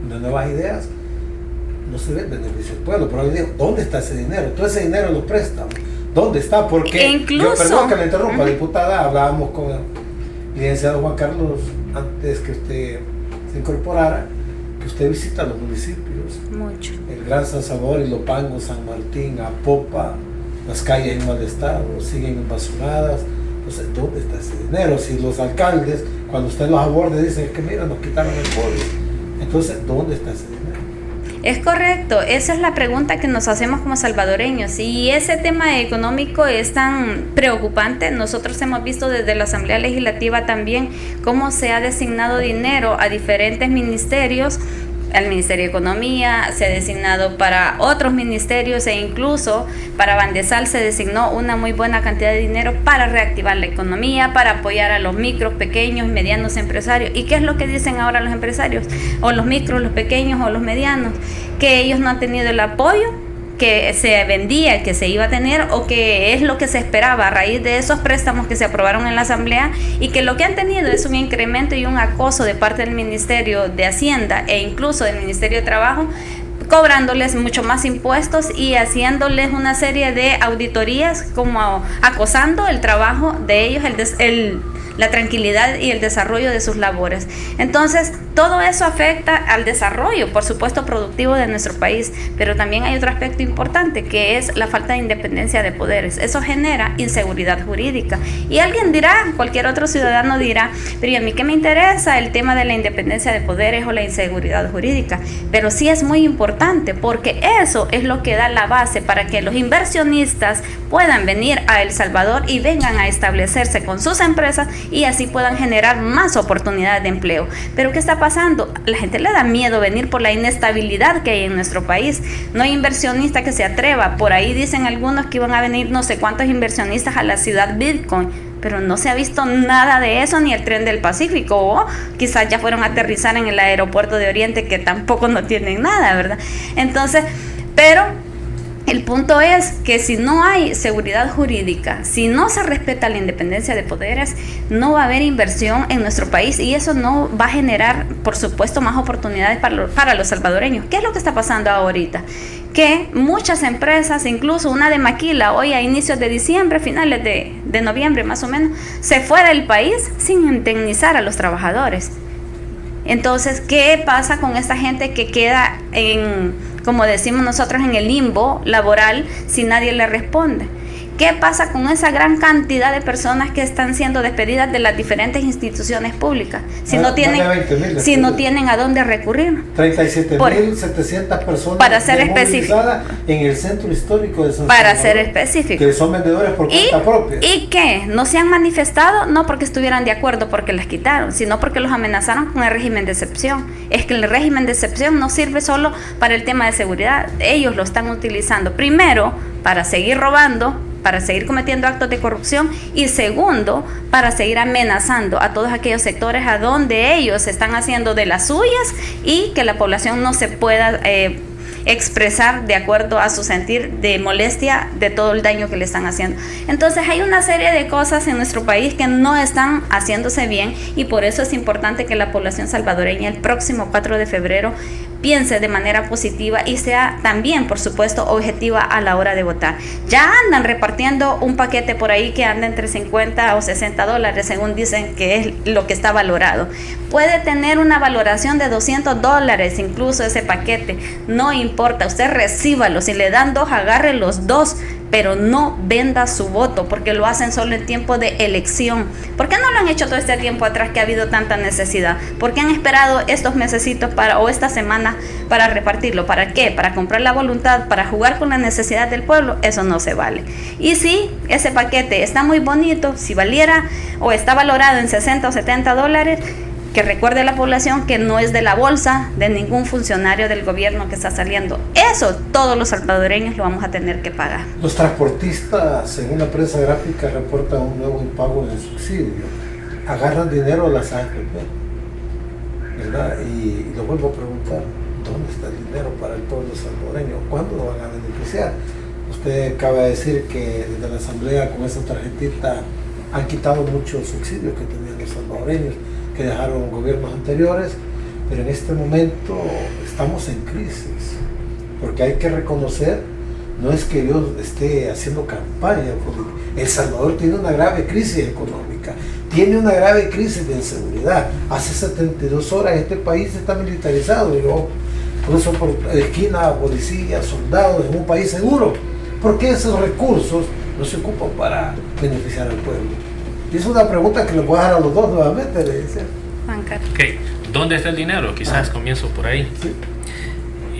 de Nuevas Ideas, no se ve el beneficio del pueblo. Pero digo, ¿dónde está ese dinero? Todo ese dinero los préstamos, ¿dónde está? Porque incluso, yo, perdón que le interrumpa, diputada, hablábamos con el licenciado Juan Carlos antes que usted se incorporara, que usted visita los municipios, mucho, el Gran San Salvador, Ilopango, San Martín, Apopa, las calles en mal estado, siguen embasuradas. Entonces, ¿dónde está ese dinero? Si los alcaldes, cuando usted los aborde, dicen que mira, nos quitaron el poder, entonces, ¿dónde está ese dinero? Es correcto, esa es la pregunta que nos hacemos como salvadoreños, y ese tema económico es tan preocupante. Nosotros hemos visto desde la Asamblea Legislativa también cómo se ha designado dinero a diferentes ministerios. Al Ministerio de Economía se ha designado para otros ministerios, e incluso para Bandesal se designó una muy buena cantidad de dinero para reactivar la economía, para apoyar a los micros, pequeños, medianos empresarios. ¿Y qué es lo que dicen ahora los empresarios? O los micros, los pequeños o los medianos, que ellos no han tenido el apoyo que se vendía, que se iba a tener, o que es lo que se esperaba a raíz de esos préstamos que se aprobaron en la Asamblea, y que lo que han tenido es un incremento y un acoso de parte del Ministerio de Hacienda e incluso del Ministerio de Trabajo, cobrándoles mucho más impuestos y haciéndoles una serie de auditorías, como acosando el trabajo de ellos, la tranquilidad y el desarrollo de sus labores. Entonces, todo eso afecta al desarrollo, por supuesto, productivo de nuestro país, pero también hay otro aspecto importante, que es la falta de independencia de poderes. Eso genera inseguridad jurídica. Y alguien dirá, cualquier otro ciudadano dirá, pero ¿y a mí qué me interesa el tema de la independencia de poderes o la inseguridad jurídica? Pero sí es muy importante, porque eso es lo que da la base para que los inversionistas puedan venir a El Salvador y vengan a establecerse con sus empresas, y así puedan generar más oportunidades de empleo. Pero ¿qué está pasando? La gente le da miedo venir por la inestabilidad que hay en nuestro país. No hay inversionista que se atreva. Por ahí dicen algunos que iban a venir no sé cuántos inversionistas a la ciudad Bitcoin, pero no se ha visto nada de eso, ni el tren del Pacífico, o quizás ya fueron a aterrizar en el aeropuerto de Oriente, que tampoco no tienen nada, ¿verdad? Entonces, pero el punto es que si no hay seguridad jurídica, si no se respeta la independencia de poderes, no va a haber inversión en nuestro país, y eso no va a generar, por supuesto, más oportunidades para los salvadoreños. ¿Qué es lo que está pasando ahorita? Que muchas empresas, incluso una de Maquila, hoy a inicios de diciembre, finales de noviembre más o menos, se fue del país sin indemnizar a los trabajadores. Entonces, ¿qué pasa con esta gente que queda como decimos nosotros, en el limbo laboral si nadie le responde? ¿Qué pasa con esa gran cantidad de personas que están siendo despedidas de las diferentes instituciones públicas? Si no tienen a dónde recurrir. 37.700 personas para ser específico en el centro histórico de San para Salvador, ser específico, que son vendedores por cuenta propia. ¿Y qué? ¿No se han manifestado? No porque estuvieran de acuerdo porque las quitaron, sino porque los amenazaron con el régimen de excepción. Es que el régimen de excepción no sirve solo para el tema de seguridad, ellos lo están utilizando primero para seguir robando, para seguir cometiendo actos de corrupción, y segundo, para seguir amenazando a todos aquellos sectores a donde ellos están haciendo de las suyas y que la población no se pueda expresar de acuerdo a su sentir de molestia de todo el daño que le están haciendo. Entonces hay una serie de cosas en nuestro país que no están haciéndose bien, y por eso es importante que la población salvadoreña el próximo 4 de febrero piense de manera positiva y sea también, por supuesto, objetiva a la hora de votar. Ya andan repartiendo un paquete por ahí que anda entre 50 o 60 dólares, según dicen que es lo que está valorado. Puede tener una valoración de 200 dólares incluso ese paquete, no importa, usted recíbalo, si le dan 2, agarre los 2, pero no venda su voto, porque lo hacen solo en tiempo de elección. ¿Por qué no lo han hecho todo este tiempo atrás que ha habido tanta necesidad? ¿Por qué han esperado estos mesecitos o esta semana para repartirlo? ¿Para qué? ¿Para comprar la voluntad? ¿Para jugar con la necesidad del pueblo? Eso no se vale. Y si ese paquete está muy bonito, si valiera o está valorado en 60 o 70 dólares, que recuerde a la población que no es de la bolsa de ningún funcionario del gobierno que está saliendo. Eso todos los salvadoreños lo vamos a tener que pagar. Los transportistas, según la prensa gráfica, reportan un nuevo impago de subsidio. Agarran dinero a las ángeles, ¿verdad? Y lo vuelvo a preguntar, ¿dónde está el dinero para el pueblo salvadoreño? ¿Cuándo lo van a beneficiar? Usted acaba de decir que desde la asamblea con esa tarjetita han quitado muchos subsidios que tenían los salvadoreños, que dejaron gobiernos anteriores, pero en este momento estamos en crisis, porque hay que reconocer, no es que yo esté haciendo campaña, porque El Salvador tiene una grave crisis económica, tiene una grave crisis de inseguridad. Hace 72 horas este país está militarizado, y yo cruzo por esquina, policías, soldados, en un país seguro. ¿Por qué esos recursos no se ocupan para beneficiar al pueblo? Y es una pregunta que le voy a dar a los dos nuevamente, le dice. Juan Carlos. Okay. ¿Dónde está el dinero? Quizás comienzo por ahí. Sí.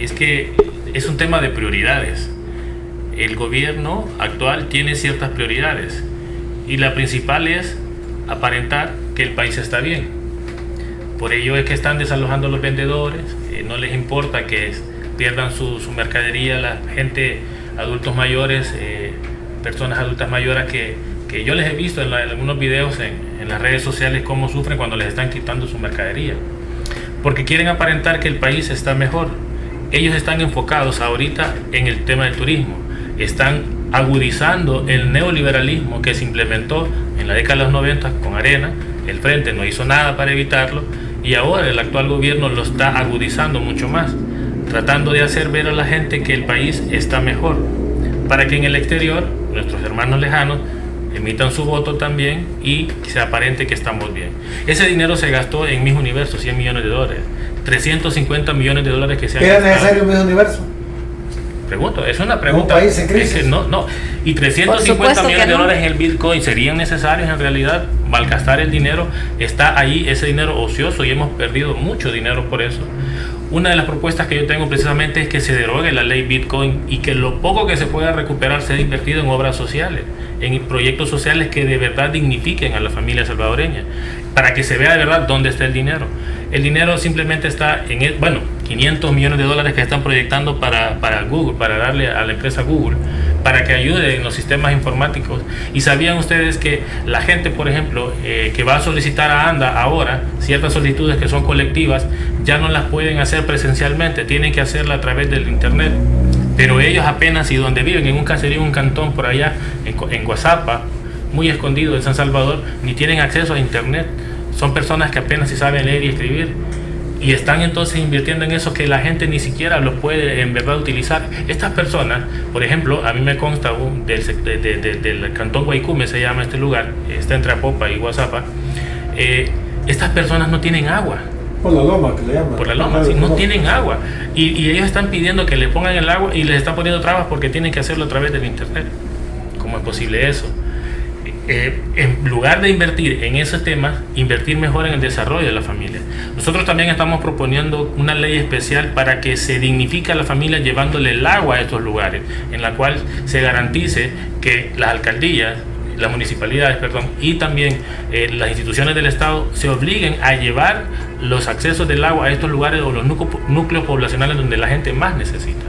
Es que es un tema de prioridades. El gobierno actual tiene ciertas prioridades y la principal es aparentar que el país está bien. Por ello es que están desalojando a los vendedores, no les importa que pierdan su mercadería, la gente, adultos mayores, personas adultas mayores que yo les he visto en algunos videos en las redes sociales cómo sufren cuando les están quitando su mercadería, porque quieren aparentar que el país está mejor. Ellos están enfocados ahorita en el tema del turismo, están agudizando el neoliberalismo que se implementó en la década de los 90 con Arena. El Frente no hizo nada para evitarlo y ahora el actual gobierno lo está agudizando mucho más, tratando de hacer ver a la gente que el país está mejor, para que en el exterior nuestros hermanos lejanos emitan su voto también y se aparente que estamos bien. Ese dinero se gastó en Miss Universo, 100 millones de dólares, 350 millones de dólares que se han gastado. ¿Era necesario Miss Universo? Pregunto, es una pregunta. ¿Un país en crisis? No. Y 350 millones de dólares en el Bitcoin serían necesarios en realidad. Malgastar el dinero, está ahí ese dinero ocioso y hemos perdido mucho dinero por eso. Una de las propuestas que yo tengo precisamente es que se derogue la ley Bitcoin y que lo poco que se pueda recuperar sea invertido en obras sociales, en proyectos sociales que de verdad dignifiquen a la familia salvadoreña, para que se vea de verdad dónde está el dinero. El dinero simplemente está en 500 millones de dólares que están proyectando para Google, para darle a la empresa Google, para que ayude en los sistemas informáticos. Y sabían ustedes que la gente, por ejemplo, que va a solicitar a ANDA ahora, ciertas solicitudes que son colectivas, ya no las pueden hacer presencialmente, tienen que hacerla a través del internet. Pero ellos apenas, y donde viven, en un caserío, un cantón por allá, en Guazapa, muy escondido en San Salvador, ni tienen acceso a internet. Son personas que apenas si saben leer y escribir. Y están entonces invirtiendo en eso que la gente ni siquiera lo puede en verdad utilizar. Estas personas, por ejemplo, a mí me consta del cantón Guaycume, se llama este lugar, está entre Apopa y Guazapa. Estas personas no tienen agua. Por la loma, que le llaman. Por la loma, sí, no tienen agua. Y ellos están pidiendo que le pongan el agua y les están poniendo trabas porque tienen que hacerlo a través del internet. ¿Cómo es posible eso? En lugar de invertir en esos temas, invertir mejor en el desarrollo de la familia. Nosotros también estamos proponiendo una ley especial para que se dignifique a la familia llevándole el agua a estos lugares, en la cual se garantice que las alcaldías, las municipalidades, y también las instituciones del Estado se obliguen a llevar los accesos del agua a estos lugares o los núcleos poblacionales donde la gente más necesita.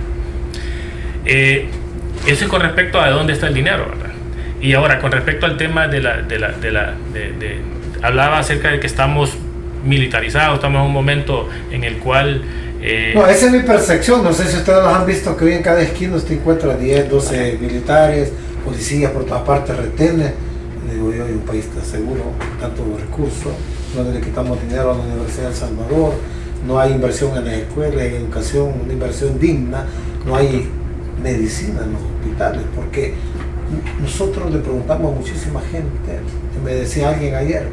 Eso es con respecto a dónde está el dinero, ¿verdad? Y ahora, con respecto al tema hablaba acerca de que estamos militarizados, estamos en un momento en el cual... No, esa es mi percepción, no sé si ustedes los han visto, que hoy en cada esquina usted encuentra 10, 12 militares, policías por todas partes, retenes. Digo yo, un país está seguro, tantos recursos, no le quitamos dinero a la Universidad de El Salvador, no hay inversión en las escuelas, en educación, una inversión digna, no hay medicina en los hospitales, porque nosotros le preguntamos a muchísima gente, me decía alguien ayer,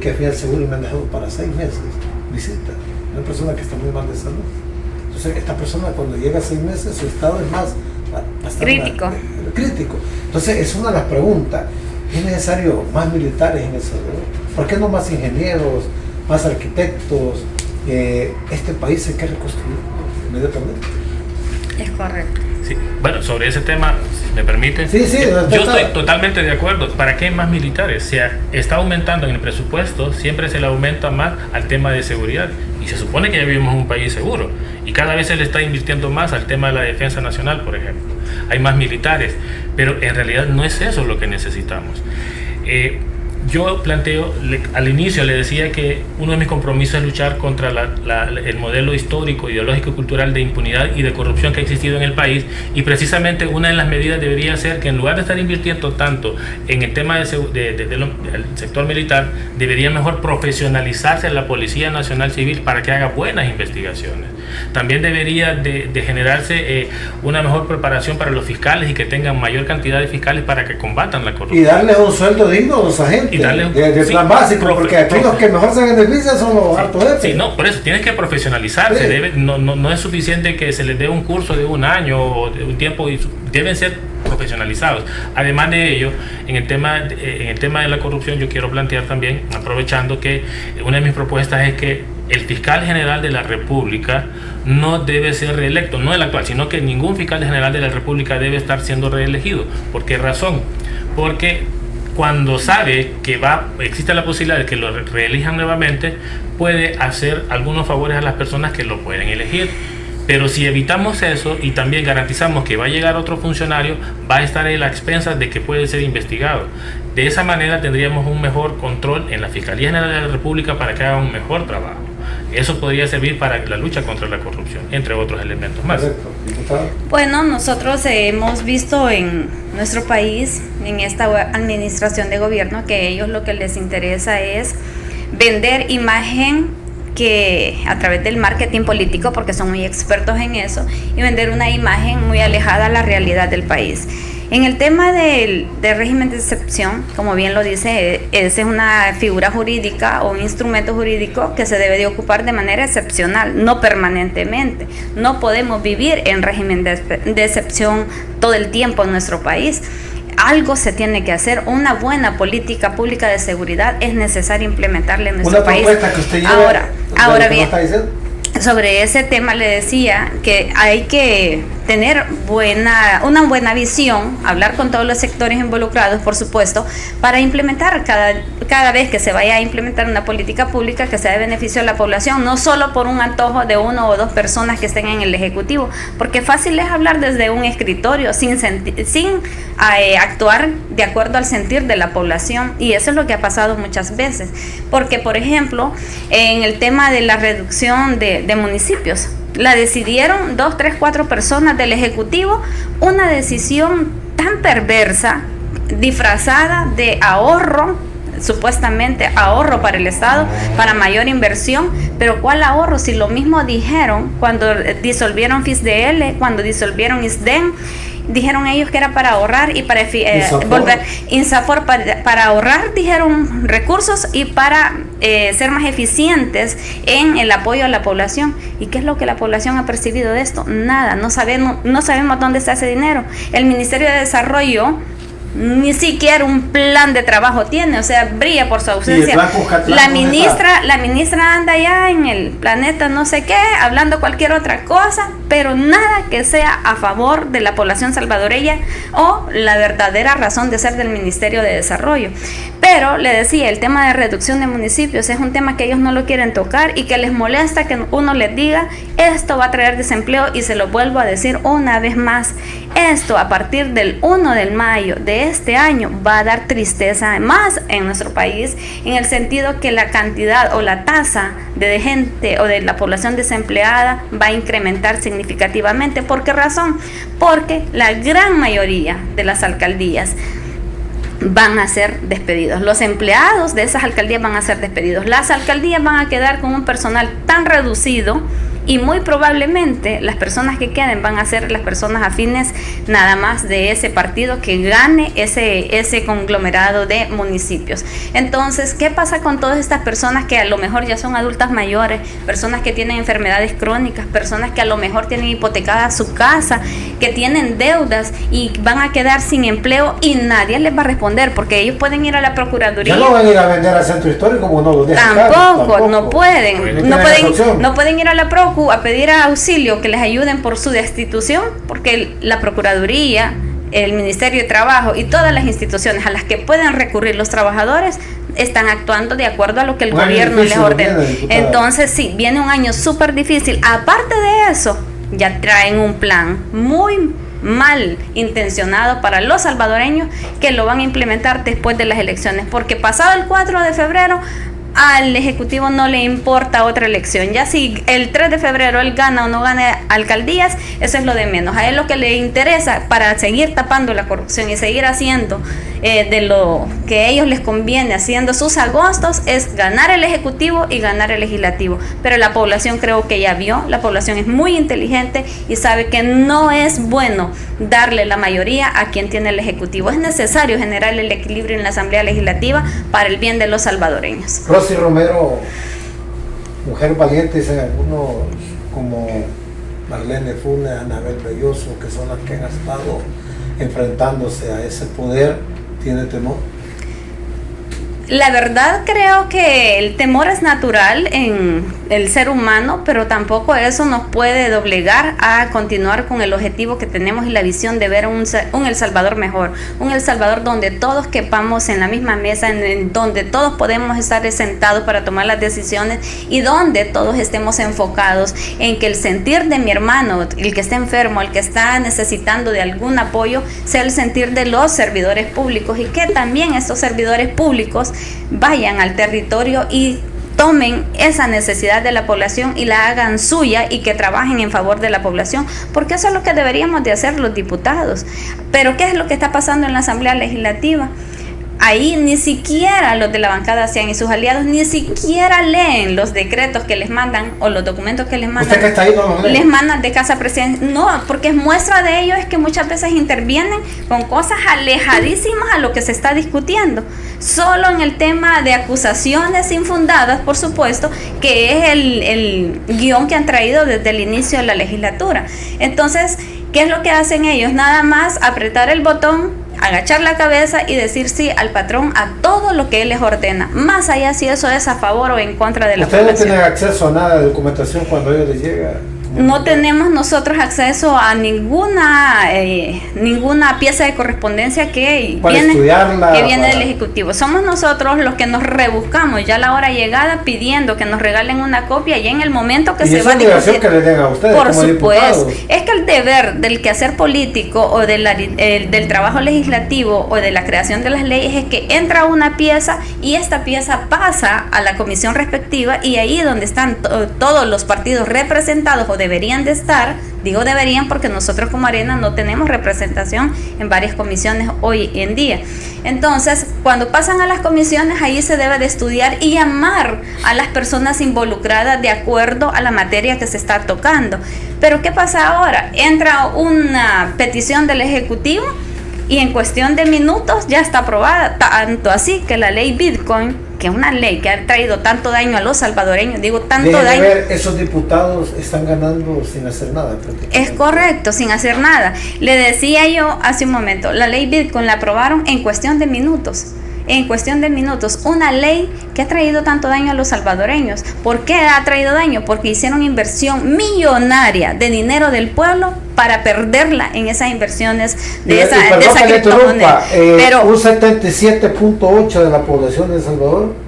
que fui al seguro y me han dejado para 6 meses visita, una persona que está muy mal de salud. Entonces esta persona cuando llega a 6 meses su estado es bastante crítico. Entonces es una de las preguntas, ¿es necesario más militares en El Salvador? ¿Por qué no más ingenieros, más arquitectos? Este país hay que reconstruirlo inmediatamente. Es correcto. Sí. Bueno, sobre ese tema, si me permite, sí, yo estoy totalmente de acuerdo. ¿Para qué más militares? Se está aumentando en el presupuesto, siempre se le aumenta más al tema de seguridad. Y se supone que ya vivimos en un país seguro. Y cada vez se le está invirtiendo más al tema de la defensa nacional, por ejemplo. Hay más militares, pero en realidad no es eso lo que necesitamos. Yo planteo, al inicio le decía que uno de mis compromisos es luchar contra el modelo histórico, ideológico y cultural de impunidad y de corrupción que ha existido en el país, y precisamente una de las medidas debería ser que en lugar de estar invirtiendo tanto en el tema del sector militar, debería mejor profesionalizarse la Policía Nacional Civil para que haga buenas investigaciones. También debería de generarse una mejor preparación para los fiscales y que tengan mayor cantidad de fiscales para que combatan la corrupción. Y darles un sueldo digno a los agentes. De plan básico, porque aquí los que mejor se benefician son los altos jefes. Sí, no, por eso tienes que profesionalizarse. Sí. No es suficiente que se les dé un curso de 1 año o de un tiempo, deben ser profesionalizados. Además de ello, en el tema de la corrupción, yo quiero plantear también, aprovechando que una de mis propuestas es que el fiscal general de la República no debe ser reelecto, no el actual, sino que ningún fiscal general de la República debe estar siendo reelegido. ¿Por qué razón? Porque cuando sabe que existe la posibilidad de que lo reelijan nuevamente, puede hacer algunos favores a las personas que lo pueden elegir. Pero si evitamos eso y también garantizamos que va a llegar otro funcionario, va a estar él a expensas de que puede ser investigado. De esa manera tendríamos un mejor control en la Fiscalía General de la República para que haga un mejor trabajo. Eso podría servir para la lucha contra la corrupción, entre otros elementos más. Bueno, nosotros hemos visto en nuestro país, en esta administración de gobierno, que a ellos lo que les interesa es vender imagen, que a través del marketing político, porque son muy expertos en eso, y vender una imagen muy alejada a la realidad del país. En el tema del régimen de excepción, como bien lo dice, esa es una figura jurídica o un instrumento jurídico que se debe de ocupar de manera excepcional, no permanentemente. No podemos vivir en régimen de excepción todo el tiempo en nuestro país. Algo se tiene que hacer, una buena política pública de seguridad es necesario implementarla en nuestro país. Una propuesta que usted lleva, ahora bien, sobre ese tema le decía que hay que tener una buena visión, hablar con todos los sectores involucrados, por supuesto, para implementar cada vez que se vaya a implementar una política pública que sea de beneficio a la población, no solo por un antojo de 1 o 2 personas que estén en el Ejecutivo, porque fácil es hablar desde un escritorio sin actuar de acuerdo al sentir de la población, y eso es lo que ha pasado muchas veces, porque por ejemplo, en el tema de la reducción de municipios, la decidieron 2, 3, 4 personas del Ejecutivo, una decisión tan perversa, disfrazada de ahorro, supuestamente ahorro para el Estado, para mayor inversión, pero ¿cuál ahorro? Si lo mismo dijeron cuando disolvieron FISDL, cuando disolvieron ISDEN, dijeron ellos que era para ahorrar y para volver INSAFOR para ahorrar, dijeron, recursos y para ser más eficientes en el apoyo a la población. ¿Y qué es lo que la población ha percibido de esto? Nada, no sabemos dónde está ese dinero. El Ministerio de Desarrollo ni siquiera un plan de trabajo tiene, o sea, brilla por su ausencia. La ministra anda allá en el planeta no sé qué, hablando cualquier otra cosa, pero nada que sea a favor de la población salvadoreña o la verdadera razón de ser del Ministerio de Desarrollo. Pero le decía, el tema de reducción de municipios es un tema que ellos no lo quieren tocar y que les molesta que uno les diga, esto va a traer desempleo, y se lo vuelvo a decir una vez más, esto a partir del 1 de mayo de este año va a dar tristeza más en nuestro país, en el sentido que la cantidad o la tasa de gente o de la población desempleada va a incrementar significativamente. ¿Por qué razón? Porque la gran mayoría de las alcaldías van a ser despedidos. Los empleados de esas alcaldías van a ser despedidos. Las alcaldías van a quedar con un personal tan reducido, y muy probablemente las personas que queden van a ser las personas afines nada más de ese partido que gane ese conglomerado de municipios. Entonces, ¿qué pasa con todas estas personas que a lo mejor ya son adultas mayores, personas que tienen enfermedades crónicas, personas que a lo mejor tienen hipotecada su casa, que tienen deudas y van a quedar sin empleo y nadie les va a responder? Porque ellos pueden ir a la Procuraduría. Ya no van a ir a vender al centro histórico como no lo dejan. Tampoco, no pueden. No pueden ir a la Procu a pedir auxilio, que les ayuden por su destitución, porque la Procuraduría, el Ministerio de Trabajo y todas las instituciones a las que pueden recurrir los trabajadores están actuando de acuerdo a lo que el gobierno les ordena. Entonces sí, viene un año súper difícil. Aparte de eso, ya traen un plan muy mal intencionado para los salvadoreños, que lo van a implementar después de las elecciones, porque pasado el 4 de febrero al Ejecutivo no le importa otra elección. Ya si el 3 de febrero él gana o no gana alcaldías, eso es lo de menos. A él lo que le interesa para seguir tapando la corrupción y seguir haciendo de lo que a ellos les conviene, haciendo sus agostos, es ganar el Ejecutivo y ganar el Legislativo. Pero la población creo que ya vio, la población es muy inteligente y sabe que no es bueno darle la mayoría a quien tiene el Ejecutivo. Es necesario generar el equilibrio en la Asamblea Legislativa para el bien de los salvadoreños. Rosy Romero, mujer valiente, dicen algunos, como Marlene Funes, Anabel Belloso, que son las que han estado enfrentándose a ese poder. ¿Tiene temor? La verdad creo que el temor es natural en el ser humano, pero tampoco eso nos puede doblegar a continuar con el objetivo que tenemos y la visión de ver un El Salvador mejor, un El Salvador donde todos quepamos en la misma mesa, en donde todos podemos estar sentados para tomar las decisiones y donde todos estemos enfocados en que el sentir de mi hermano, el que está enfermo, el que está necesitando de algún apoyo, sea el sentir de los servidores públicos, y que también estos servidores públicos vayan al territorio y tomen esa necesidad de la población y la hagan suya, y que trabajen en favor de la población, porque eso es lo que deberíamos de hacer los diputados. Pero ¿qué es lo que está pasando en la Asamblea Legislativa? Ahí ni siquiera los de la bancada Cian y sus aliados ni siquiera leen los decretos que les mandan o los documentos que les mandan. ¿Usted que está ahí no los lee? Les mandan de casa presidencial. No, porque es muestra de ello es que muchas veces intervienen con cosas alejadísimas a lo que se está discutiendo. Solo en el tema de acusaciones infundadas, por supuesto, que es el guión que han traído desde el inicio de la legislatura. Entonces, ¿qué es lo que hacen ellos? Nada más apretar el botón, agachar la cabeza y decir sí al patrón a todo lo que él les ordena, más allá si eso es a favor o en contra de la población. ¿Ustedes no tienen acceso a nada de documentación cuando a ellos les llega? No tenemos nosotros acceso a ninguna pieza de correspondencia que viene del Ejecutivo. Somos nosotros los que nos rebuscamos ya a la hora llegada pidiendo que nos regalen una copia, y en el momento que se va a discutir. Que le den a ustedes, por supuesto, es que el deber del quehacer político o del trabajo legislativo o de la creación de las leyes es que entra una pieza y esta pieza pasa a la comisión respectiva, y ahí donde están todos los partidos representados o deberían de estar. Digo deberían porque nosotros como Arena no tenemos representación en varias comisiones hoy en día. Entonces, cuando pasan a las comisiones, ahí se debe de estudiar y llamar a las personas involucradas de acuerdo a la materia que se está tocando. Pero ¿qué pasa ahora? Entra una petición del Ejecutivo y en cuestión de minutos ya está aprobada, tanto así que la ley Bitcoin, que es una ley que ha traído tanto daño a los salvadoreños, digo tanto daño. Ver, esos diputados están ganando sin hacer nada. Es correcto, sin hacer nada. Le decía yo hace un momento, la ley Bitcoin la aprobaron en cuestión de minutos. En cuestión de minutos, una ley que ha traído tanto daño a los salvadoreños. ¿Por qué ha traído daño? Porque hicieron inversión millonaria de dinero del pueblo para perderla en esas inversiones de esa criptomoneda. Pero un 77.8% de la población de El Salvador,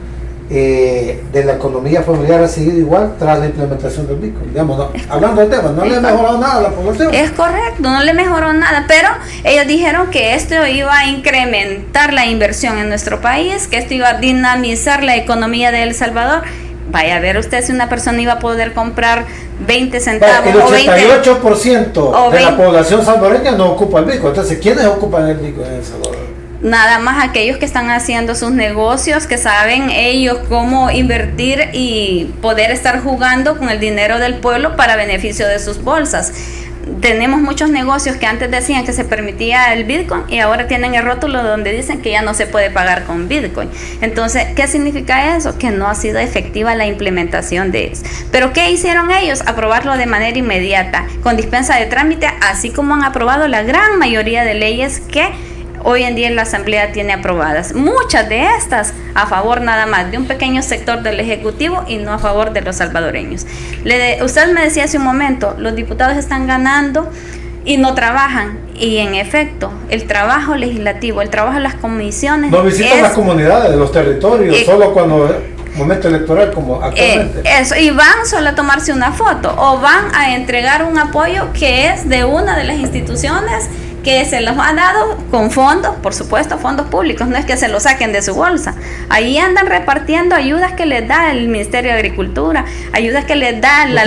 de la economía familiar, ha seguido igual tras la implementación del Bitcoin. Digamos, no, hablando del tema, no le ha mejorado nada a la población. Es correcto, no le mejoró nada, pero ellos dijeron que esto iba a incrementar la inversión en nuestro país, que esto iba a dinamizar la economía de El Salvador. Vaya a ver usted si una persona iba a poder comprar 20 centavos. El 88% de la población salvadoreña no ocupa el Bitcoin. Entonces, ¿quiénes ocupan el Bitcoin en El Salvador? Nada más aquellos que están haciendo sus negocios, que saben ellos cómo invertir y poder estar jugando con el dinero del pueblo para beneficio de sus bolsas. Tenemos muchos negocios que antes decían que se permitía el Bitcoin y ahora tienen el rótulo donde dicen que ya no se puede pagar con Bitcoin. Entonces, ¿qué significa eso? Que no ha sido efectiva la implementación de eso. ¿Pero qué hicieron ellos? Aprobarlo de manera inmediata, con dispensa de trámite, así como han aprobado la gran mayoría de leyes que hoy en día la Asamblea tiene aprobadas. Muchas de estas a favor nada más de un pequeño sector del Ejecutivo y no a favor de los salvadoreños. Usted me decía hace un momento, los diputados están ganando y no trabajan. Y en efecto, el trabajo legislativo, el trabajo de las comisiones... No visitan las comunidades de los territorios, solo cuando... momento electoral como actualmente. Eso, y van solo a tomarse una foto o van a entregar un apoyo que es de una de las instituciones que se los ha dado con fondos, por supuesto, fondos públicos, no es que se los saquen de su bolsa. Ahí andan repartiendo ayudas que les da el Ministerio de Agricultura, ayudas que les da la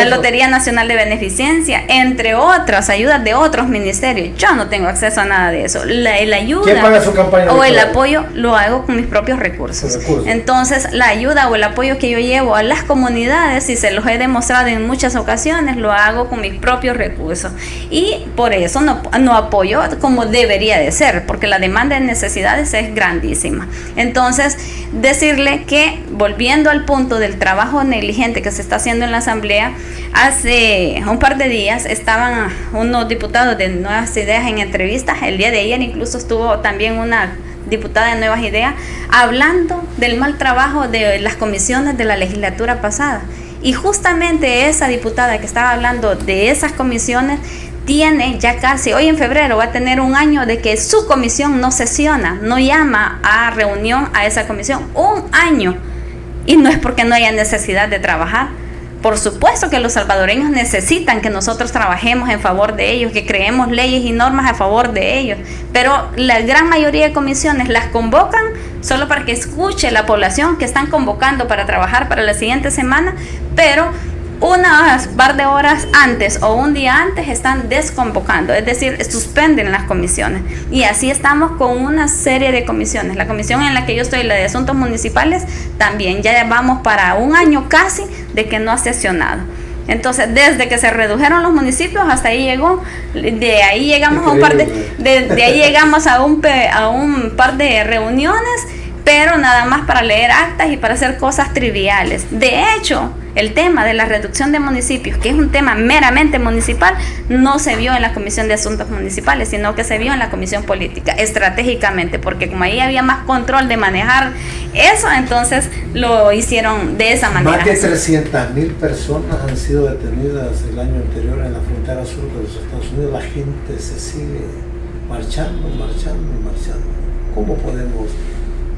Lotería Nacional de Beneficencia, entre otras ayudas de otros ministerios. Yo no tengo acceso a nada de eso. La ayuda ¿quién paga su campaña o el apoyo lo hago con mis propios recursos. Entonces, la ayuda o el apoyo que yo llevo a las comunidades, y se los he demostrado en muchas ocasiones, lo hago con mis propios recursos. Y por eso no apoyo como debería de ser, porque la demanda de necesidades es grandísima. Entonces, decirle que, volviendo al punto del trabajo negligente que se está haciendo en la Asamblea, hace un par de días estaban unos diputados de Nuevas Ideas en entrevistas. El día de ayer incluso estuvo también una diputada de Nuevas Ideas hablando del mal trabajo de las comisiones de la legislatura pasada. Y justamente esa diputada que estaba hablando de esas comisiones tiene ya casi, hoy en febrero va a tener un año de que su comisión no sesiona, no llama a reunión a esa comisión, un año. Y no es porque no haya necesidad de trabajar. Por supuesto que los salvadoreños necesitan que nosotros trabajemos en favor de ellos, que creemos leyes y normas a favor de ellos, pero la gran mayoría de comisiones las convocan solo para que escuche la población que están convocando para trabajar para la siguiente semana, pero unas par de horas antes o un día antes están desconvocando, es decir, suspenden las comisiones. Y así estamos con una serie de comisiones. La comisión en la que yo estoy, la de Asuntos Municipales, también ya vamos para un año casi de que no ha sesionado. Entonces, desde que se redujeron los municipios hasta ahí llegó, de ahí llegamos a un par de ahí llegamos a un par de reuniones, pero nada más para leer actas y para hacer cosas triviales. De hecho, el tema de la reducción de municipios, que es un tema meramente municipal, no se vio en la Comisión de Asuntos Municipales, sino que se vio en la Comisión Política, estratégicamente, porque como ahí había más control de manejar eso, entonces lo hicieron de esa manera. Más de 300,000 personas han sido detenidas el año anterior en la frontera sur de los Estados Unidos. La gente se sigue marchando. ¿Cómo podemos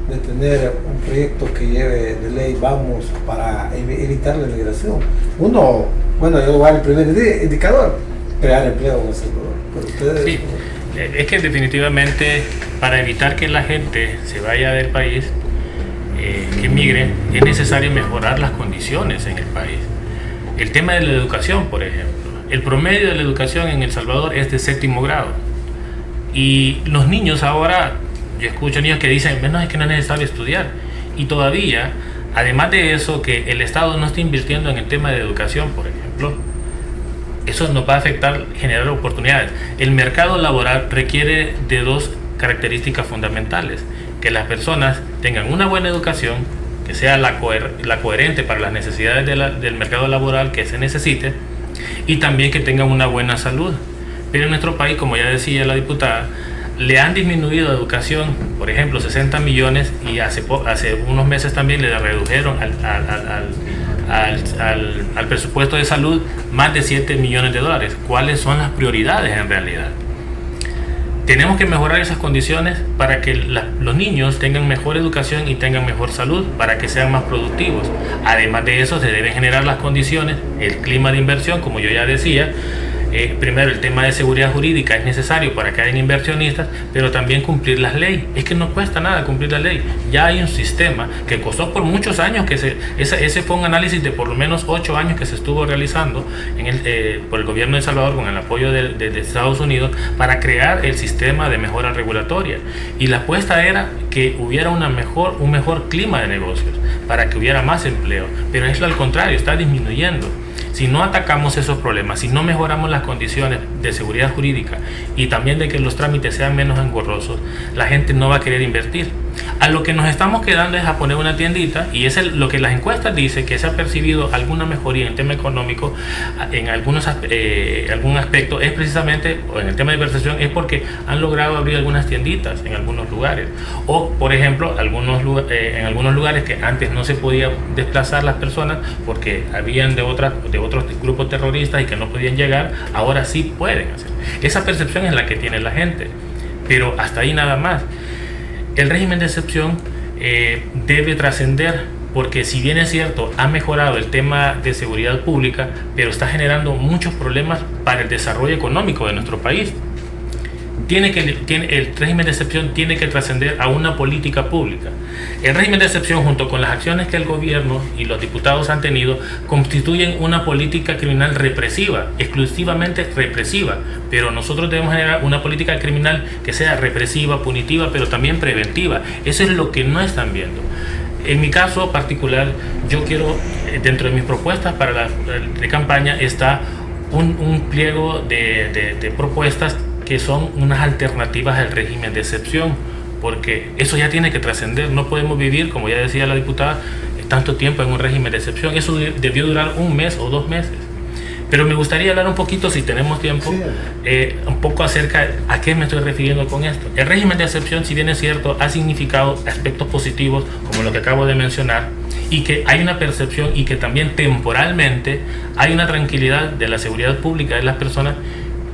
detener un proyecto que lleve de ley vamos para evitar la migración? Yo voy al primer indicador, crear empleo en El Salvador. Pero ustedes, sí, es que definitivamente para evitar que la gente se vaya del país, que migre, es necesario mejorar las condiciones en el país. El tema de la educación, por ejemplo, el promedio de la educación en El Salvador es de 7º grado, y los niños ahora, yo escucho niños que dicen, no, es que no es necesario estudiar. Y todavía, además de eso, que el Estado no está invirtiendo en el tema de educación, por ejemplo, eso nos va a afectar, generar oportunidades. El mercado laboral requiere de dos características fundamentales: que las personas tengan una buena educación, que sea la coherente para las necesidades del mercado laboral que se necesite, y también que tengan una buena salud. Pero en nuestro país, como ya decía la diputada, le han disminuido la educación, por ejemplo, 60 millones, y hace unos meses también le redujeron al presupuesto de salud más de 7 millones de dólares. ¿Cuáles son las prioridades en realidad? Tenemos que mejorar esas condiciones para que los niños tengan mejor educación y tengan mejor salud, para que sean más productivos. Además de eso, se deben generar las condiciones, el clima de inversión, como yo ya decía. Primero, el tema de seguridad jurídica es necesario para que haya inversionistas, pero también cumplir las leyes. Es que no cuesta nada cumplir la ley. Ya hay un sistema que costó por muchos años, ese fue un análisis de por lo menos 8 años que se estuvo realizando por el gobierno de El Salvador con el apoyo de Estados Unidos, para crear el sistema de mejora regulatoria. Y la apuesta era que hubiera un mejor clima de negocios, para que hubiera más empleo. Pero es al contrario, está disminuyendo. Si no atacamos esos problemas, si no mejoramos las condiciones de seguridad jurídica y también de que los trámites sean menos engorrosos, la gente no va a querer invertir. A lo que nos estamos quedando es a poner una tiendita, y es lo que las encuestas dicen, que se ha percibido alguna mejoría en el tema económico en algún aspecto, es precisamente, o en el tema de percepción, es porque han logrado abrir algunas tienditas en algunos lugares, o por ejemplo en algunos lugares que antes no se podía desplazar las personas porque habían de otros grupos terroristas y que no podían llegar, ahora sí pueden hacer. Esa percepción es la que tiene la gente, pero hasta ahí nada más. El régimen de excepción debe trascender, porque si bien es cierto, ha mejorado el tema de seguridad pública, pero está generando muchos problemas para el desarrollo económico de nuestro país. El régimen de excepción tiene que trascender a una política pública. El régimen de excepción, junto con las acciones que el gobierno y los diputados han tenido, constituyen una política criminal represiva, exclusivamente represiva. Pero nosotros debemos generar una política criminal que sea represiva, punitiva, pero también preventiva. Eso es lo que no están viendo. En mi caso particular, yo quiero, dentro de mis propuestas para la campaña, está un pliego de propuestas que son unas alternativas al régimen de excepción, porque eso ya tiene que trascender. No podemos vivir, como ya decía la diputada, tanto tiempo en un régimen de excepción. Eso debió durar 1 mes o 2 meses. Pero me gustaría hablar un poquito, si tenemos tiempo, un poco acerca a qué me estoy refiriendo con esto. El régimen de excepción, si bien es cierto, ha significado aspectos positivos, como lo que acabo de mencionar, y que hay una percepción y que también temporalmente hay una tranquilidad de la seguridad pública de las personas.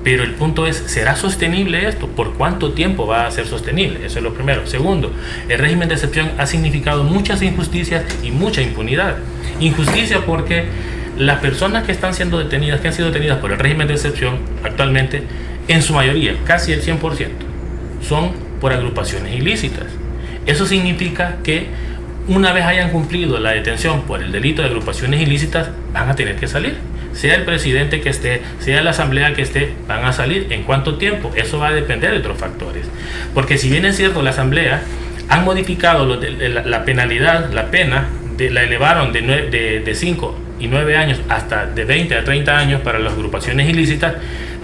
Pero el punto es, ¿será sostenible esto? ¿Por cuánto tiempo va a ser sostenible? Eso es lo primero. Segundo, el régimen de excepción ha significado muchas injusticias y mucha impunidad. Injusticia porque las personas que están siendo detenidas, que han sido detenidas por el régimen de excepción actualmente, en su mayoría, casi el 100%, son por agrupaciones ilícitas. Eso significa que una vez hayan cumplido la detención por el delito de agrupaciones ilícitas, van a tener que salir. Sea el presidente que esté, sea la asamblea que esté, van a salir. ¿En cuánto tiempo? Eso va a depender de otros factores. Porque si bien es cierto, la asamblea han modificado la penalidad, la pena, la elevaron de 5 y 9 años hasta de 20 a 30 años para las agrupaciones ilícitas,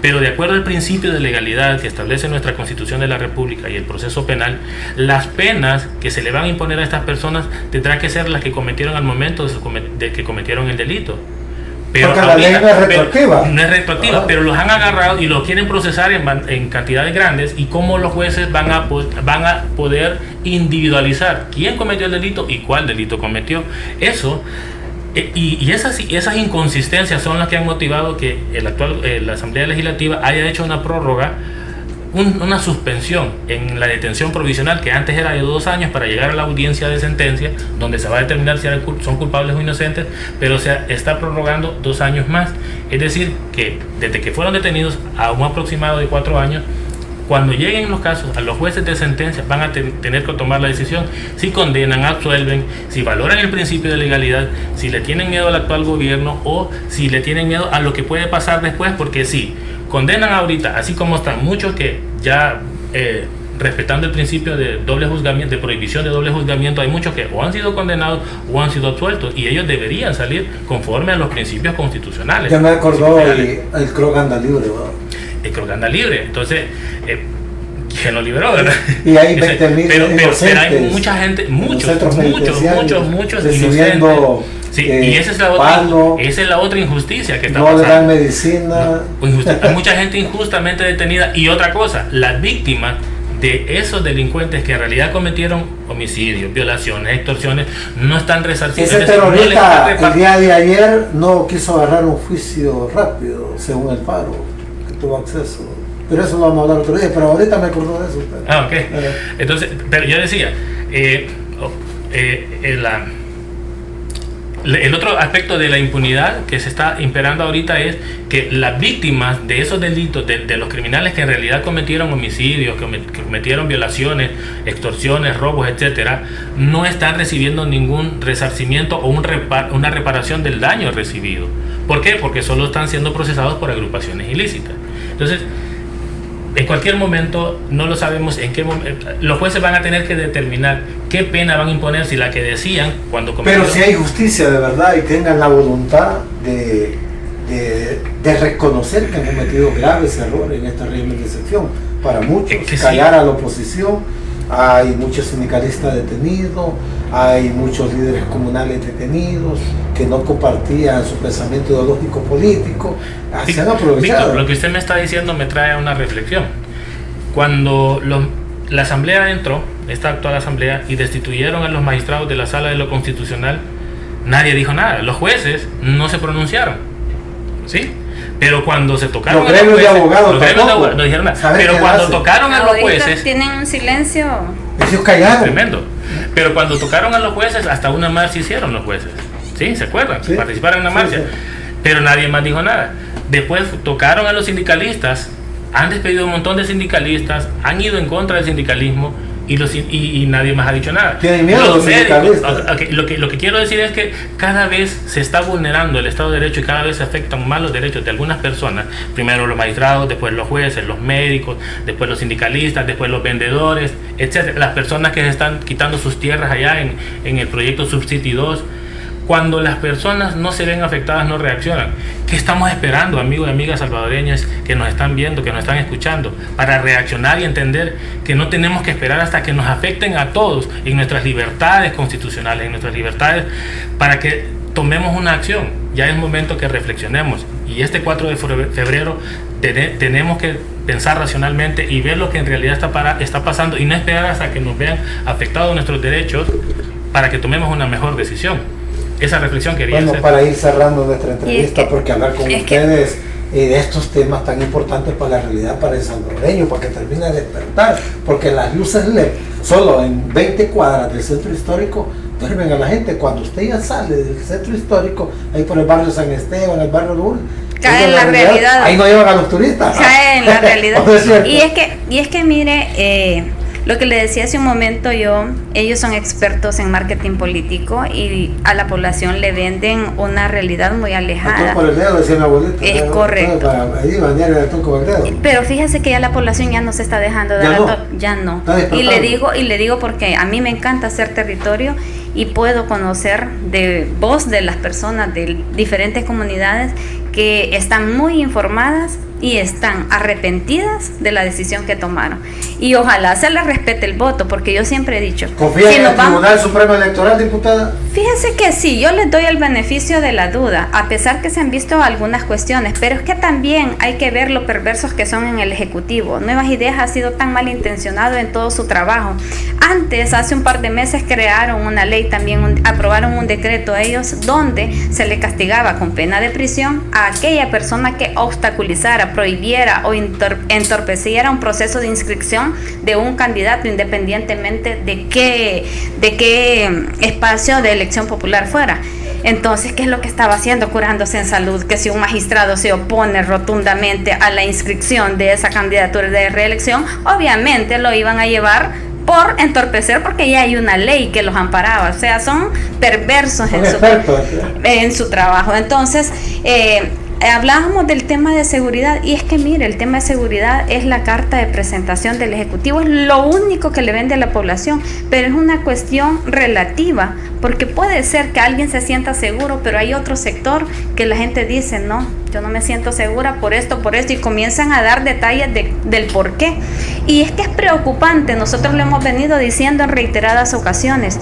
pero de acuerdo al principio de legalidad que establece nuestra Constitución de la República y el proceso penal, las penas que se le van a imponer a estas personas tendrán que ser las que cometieron al momento de que cometieron el delito. Pero porque la ley no es retroactiva. No es retroactiva, pero los han agarrado y los quieren procesar en cantidades grandes, y cómo los jueces van a poder individualizar quién cometió el delito y cuál delito cometió. Eso y esas inconsistencias son las que han motivado que la Asamblea Legislativa haya hecho una prórroga, una suspensión en la detención provisional, que antes era de 2 años, para llegar a la audiencia de sentencia, donde se va a determinar si son culpables o inocentes, pero se está prorrogando 2 años más. Es decir, que desde que fueron detenidos a un aproximado de 4 años, cuando lleguen los casos a los jueces de sentencia, van a tener que tomar la decisión si condenan, absuelven, si valoran el principio de legalidad, si le tienen miedo al actual gobierno o si le tienen miedo a lo que puede pasar después, porque si condenan ahorita, así como están muchos que ya respetando el principio de doble juzgamiento, de prohibición de doble juzgamiento, hay muchos que o han sido condenados o han sido absueltos, y ellos deberían salir conforme a los principios constitucionales. Ya me acordó el Kroc anda libre, ¿verdad? El Kroc anda libre, entonces que lo liberó, ¿verdad? Y hay 20.000 pero hay mucha gente, muchos recibiendo inocentes. Sí, y esa es la otra injusticia que está no pasando. le dan medicina. Hay mucha gente injustamente detenida. Y otra cosa, las víctimas de esos delincuentes que en realidad cometieron homicidios, violaciones, extorsiones, no están resarcidos. Ese terrorista el día de ayer no quiso agarrar un juicio rápido, según el paro, que tuvo acceso. Pero eso lo vamos a hablar otro día, pero ahorita me acuerdo de eso. Ok. Entonces, pero yo decía, el otro aspecto de la impunidad que se está imperando ahorita es que las víctimas de esos delitos, de los criminales que en realidad cometieron homicidios, que cometieron violaciones, extorsiones, robos, etcétera, no están recibiendo ningún resarcimiento o una reparación del daño recibido. ¿Por qué? Porque solo están siendo procesados por agrupaciones ilícitas. Entonces, en cualquier momento, no lo sabemos en qué momento, los jueces van a tener que determinar qué pena van a imponer, si la que decían cuando cometieron. Pero si hay justicia de verdad y tengan la voluntad de reconocer que han cometido graves errores en este régimen de excepción, para muchos, callar a la oposición, hay muchos sindicalistas detenidos, hay muchos líderes comunales detenidos que no compartían su pensamiento ideológico político, se han aprovechado. Víctor, lo que usted me está diciendo me trae a una reflexión. Cuando la asamblea entró, esta actual asamblea, y destituyeron a los magistrados de la Sala de lo Constitucional, nadie dijo nada, los jueces no se pronunciaron, ¿sí? Pero cuando se tocaron los gremios de abogados no dijeron nada. Pero cuando tocaron a los jueces, tienen un silencio. Ellos callaron. Tremendo. Pero cuando tocaron a los jueces, hasta una marcha hicieron los jueces. ¿Sí? ¿Se acuerdan? Sí. Participaron en una marcha. Sí. Pero nadie más dijo nada. Después tocaron a los sindicalistas, han despedido un montón de sindicalistas, han ido en contra del sindicalismo y nadie más ha dicho nada. Tienen miedo los sindicalistas. Lo que quiero decir es que cada vez se está vulnerando el Estado de Derecho y cada vez se afectan más los derechos de algunas personas. Primero los magistrados, después los jueces, los médicos, después los sindicalistas, después los vendedores, etcétera. Las personas que se están quitando sus tierras allá en el proyecto Subcity 2. Cuando las personas no se ven afectadas, no reaccionan. ¿Qué estamos esperando, amigos y amigas salvadoreñas que nos están viendo, que nos están escuchando, para reaccionar y entender que no tenemos que esperar hasta que nos afecten a todos en nuestras libertades constitucionales, en nuestras libertades, para que tomemos una acción? Ya es momento que reflexionemos. Y este 4 de febrero tenemos que pensar racionalmente y ver lo que en realidad está pasando y no esperar hasta que nos vean afectados nuestros derechos para que tomemos una mejor decisión. Esa reflexión quería hacer. Para ir cerrando nuestra entrevista, porque hablar con ustedes de estos temas tan importantes para la realidad, para el salvadoreño, para que termine de despertar, porque las luces LED solo en 20 cuadras del centro histórico duermen a la gente. Cuando usted ya sale del centro histórico, ahí por el barrio San Esteban, el barrio Lul, cae en la realidad. Ahí no llevan a los turistas. Cae en la realidad. y es que mire, lo que le decía hace un momento ellos son expertos en marketing político y a la población le venden una realidad muy alejada. Por el dedo, decía mi abuelita. Es correcto. Pero fíjese que ya la población ya no se está dejando de ya no. Y le digo porque a mí me encanta hacer territorio y puedo conocer de voz de las personas de diferentes comunidades que están muy informadas y están arrepentidas de la decisión que tomaron. Y ojalá se les respete el voto, porque yo siempre he dicho... ¿Confía en el Tribunal Supremo Electoral, diputada? Fíjense que sí, yo les doy el beneficio de la duda, a pesar que se han visto algunas cuestiones, pero es que también hay que ver lo perversos que son en el Ejecutivo. Nuevas Ideas ha sido tan malintencionado en todo su trabajo. Antes, hace un par de meses, crearon una ley, también aprobaron un decreto ellos, donde se le castigaba con pena de prisión a aquella persona que obstaculizara, prohibiera o entorpeciera un proceso de inscripción de un candidato, independientemente de qué espacio de elección popular fuera. Entonces, ¿qué es lo que estaba haciendo? Curándose en salud, que si un magistrado se opone rotundamente a la inscripción de esa candidatura de reelección, obviamente lo iban a llevar por entorpecer, porque ya hay una ley que los amparaba. O sea, son perversos en su trabajo. Entonces, hablábamos del tema de seguridad, y es que mire, el tema de seguridad es la carta de presentación del Ejecutivo, es lo único que le vende a la población, pero es una cuestión relativa, porque puede ser que alguien se sienta seguro, pero hay otro sector que la gente dice, no, yo no me siento segura por esto, y comienzan a dar detalles del por qué. Y es que es preocupante, nosotros lo hemos venido diciendo en reiteradas ocasiones,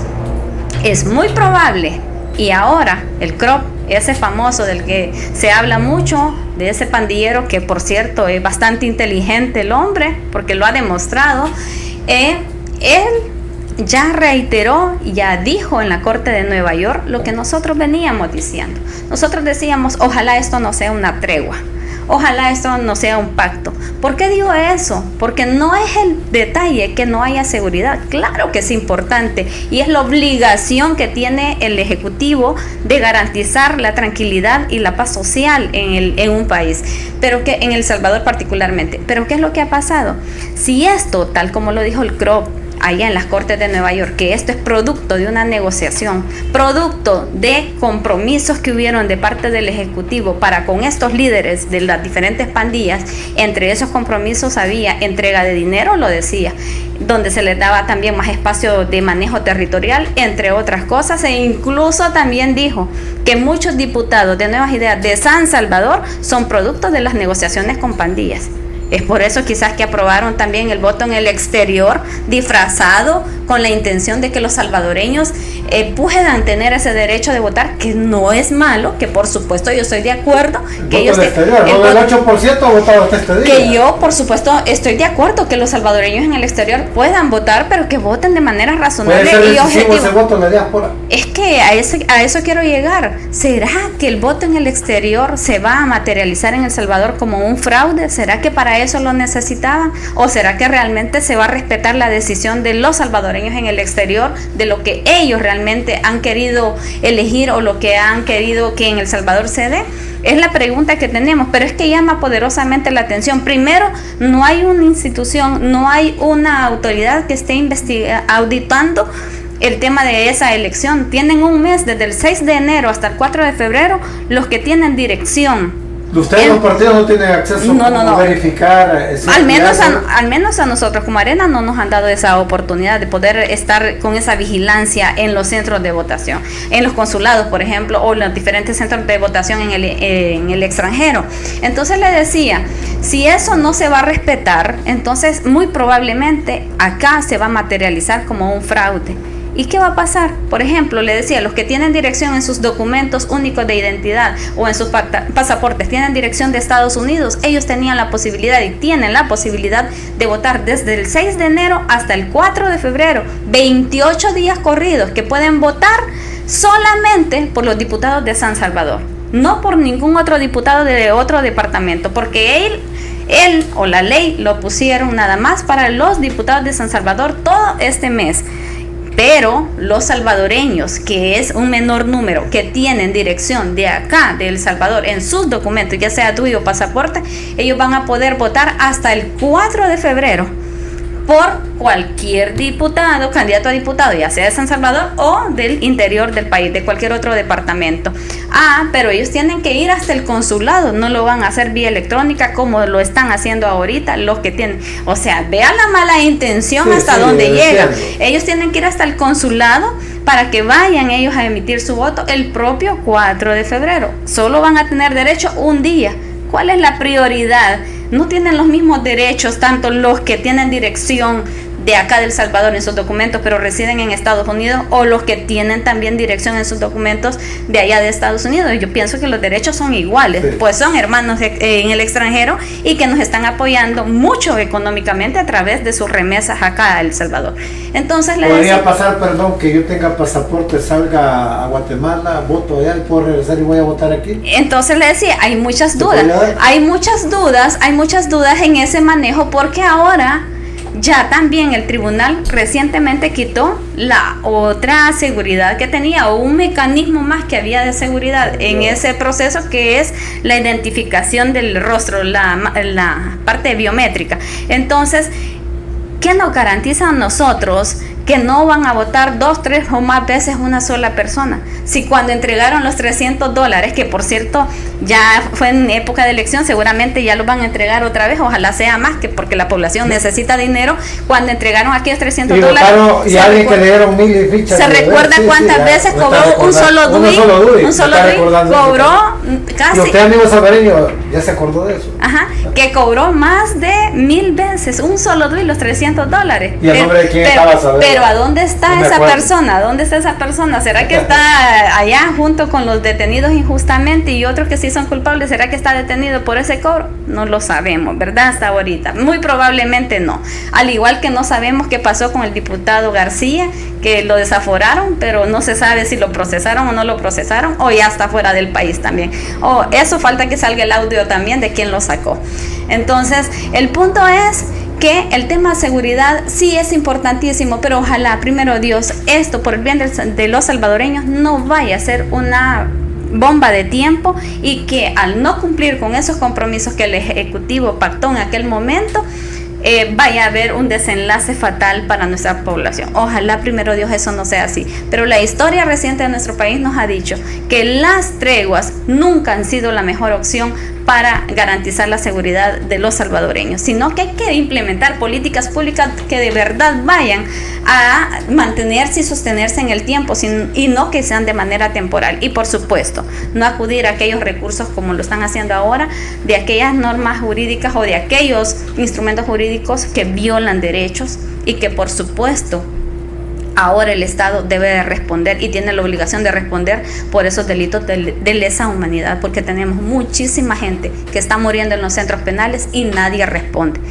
es muy probable, y ahora el CROP, ese famoso del que se habla mucho, de ese pandillero que por cierto es bastante inteligente el hombre, porque lo ha demostrado, él ya reiteró, ya dijo en la Corte de Nueva York lo que nosotros veníamos diciendo. Nosotros decíamos, ojalá esto no sea una tregua, ojalá esto no sea un pacto. ¿Por qué digo eso? Porque no es el detalle que no haya seguridad, claro que es importante y es la obligación que tiene el Ejecutivo de garantizar la tranquilidad y la paz social en un país, pero que en El Salvador particularmente. Pero ¿qué es lo que ha pasado? Si esto, tal como lo dijo el CROP allá en las Cortes de Nueva York, que esto es producto de una negociación, producto de compromisos que hubieron de parte del Ejecutivo para con estos líderes de las diferentes pandillas, entre esos compromisos había entrega de dinero, lo decía, donde se les daba también más espacio de manejo territorial, entre otras cosas, e incluso también dijo que muchos diputados de Nuevas Ideas de San Salvador son productos de las negociaciones con pandillas. Es por eso quizás que aprobaron también el voto en el exterior, disfrazado con la intención de que los salvadoreños puedan tener ese derecho de votar, que no es malo, que por supuesto yo estoy de acuerdo. Que ellos del 8% votado hasta este día. Que yo por supuesto estoy de acuerdo que los salvadoreños en el exterior puedan votar, pero que voten de manera razonable y objetiva. Ese voto en la diáspora. Es que a eso quiero llegar. ¿Será que el voto en el exterior se va a materializar en El Salvador como un fraude? ¿Será que para eso lo necesitaban? ¿O será que realmente se va a respetar la decisión de los salvadoreños en el exterior, de lo que ellos realmente han querido elegir o lo que han querido que en El Salvador se dé? Es la pregunta que tenemos, pero es que llama poderosamente la atención. Primero, no hay una institución, no hay una autoridad que esté auditando el tema de esa elección. Tienen un mes, desde el 6 de enero hasta el 4 de febrero, los que tienen dirección. ¿Ustedes los partidos no tienen acceso a verificar? Al menos a nosotros como Arena no nos han dado esa oportunidad de poder estar con esa vigilancia en los centros de votación, en los consulados, por ejemplo, o los diferentes centros de votación en el extranjero. Entonces le decía, si eso no se va a respetar, entonces muy probablemente acá se va a materializar como un fraude. ¿Y qué va a pasar? Por ejemplo, le decía, los que tienen dirección en sus documentos únicos de identidad o en sus pasaportes, tienen dirección de Estados Unidos, ellos tenían la posibilidad y tienen la posibilidad de votar desde el 6 de enero hasta el 4 de febrero, 28 días corridos, que pueden votar solamente por los diputados de San Salvador, no por ningún otro diputado de otro departamento, porque él o la ley lo pusieron nada más para los diputados de San Salvador todo este mes. Pero los salvadoreños, que es un menor número, que tienen dirección de acá, de El Salvador, en sus documentos, ya sea tuyo o pasaporte, ellos van a poder votar hasta el 4 de febrero por cualquier diputado, candidato a diputado, ya sea de San Salvador o del interior del país, de cualquier otro departamento. Pero ellos tienen que ir hasta el consulado, no lo van a hacer vía electrónica como lo están haciendo ahorita los que tienen. O sea, vean la mala intención hasta dónde llega. Ellos tienen que ir hasta el consulado para que vayan ellos a emitir su voto el propio 4 de febrero. Solo van a tener derecho un día. ¿Cuál es la prioridad? No tienen los mismos derechos tanto los que tienen dirección de acá de El Salvador en sus documentos pero residen en Estados Unidos, o los que tienen también dirección en sus documentos de allá de Estados Unidos. Yo pienso que los derechos son iguales, pues son hermanos en el extranjero y que nos están apoyando mucho económicamente a través de sus remesas acá a El Salvador. Entonces podría pasar, que yo tenga pasaporte, salga a Guatemala, voto allá y puedo regresar y voy a votar aquí. Entonces le decía, hay muchas dudas, hay muchas dudas en ese manejo, porque ahora ya también el tribunal recientemente quitó la otra seguridad que tenía, o un mecanismo más que había de seguridad en ese proceso, que es la identificación del rostro, la parte biométrica. Entonces, ¿qué nos garantiza a nosotros que no van a votar 2, 3 o más veces una sola persona. Si cuando entregaron los $300, que por cierto ya fue en época de elección, seguramente ya los van a entregar otra vez, ojalá sea más, que porque la población necesita dinero. Cuando entregaron aquellos $300, y alguien que le dieron 1000 fichas. ¿Se recuerda cuántas veces cobró un solo DUI? Un solo DUI cobró casi. Y usted, amigo salvadoreño, ya se acordó de eso. Ajá, que cobró más de 1000 veces un solo DUI, los $300. ¿Y el nombre de quién estaba sabiendo? Pero ¿a dónde está esa persona? ¿A dónde está esa persona? ¿Será que está allá junto con los detenidos injustamente y otros que sí son culpables? ¿Será que está detenido por ese cobro? No lo sabemos, ¿verdad? Hasta ahorita. Muy probablemente no. Al igual que no sabemos qué pasó con el diputado García, que lo desaforaron, pero no se sabe si lo procesaron o no lo procesaron, o ya está fuera del país también. O eso falta que salga el audio también de quién lo sacó. Entonces, el punto es que el tema de seguridad sí es importantísimo, pero ojalá, primero Dios, esto por el bien de los salvadoreños no vaya a ser una bomba de tiempo y que al no cumplir con esos compromisos que el Ejecutivo pactó en aquel momento, vaya a haber un desenlace fatal para nuestra población. Ojalá, primero Dios, eso no sea así. Pero la historia reciente de nuestro país nos ha dicho que las treguas nunca han sido la mejor opción para garantizar la seguridad de los salvadoreños, sino que hay que implementar políticas públicas que de verdad vayan a mantenerse y sostenerse en el tiempo, y no que sean de manera temporal. Y por supuesto, no acudir a aquellos recursos como lo están haciendo ahora, de aquellas normas jurídicas o de aquellos instrumentos jurídicos que violan derechos y que por supuesto ahora el Estado debe de responder y tiene la obligación de responder por esos delitos de lesa humanidad, porque tenemos muchísima gente que está muriendo en los centros penales y nadie responde.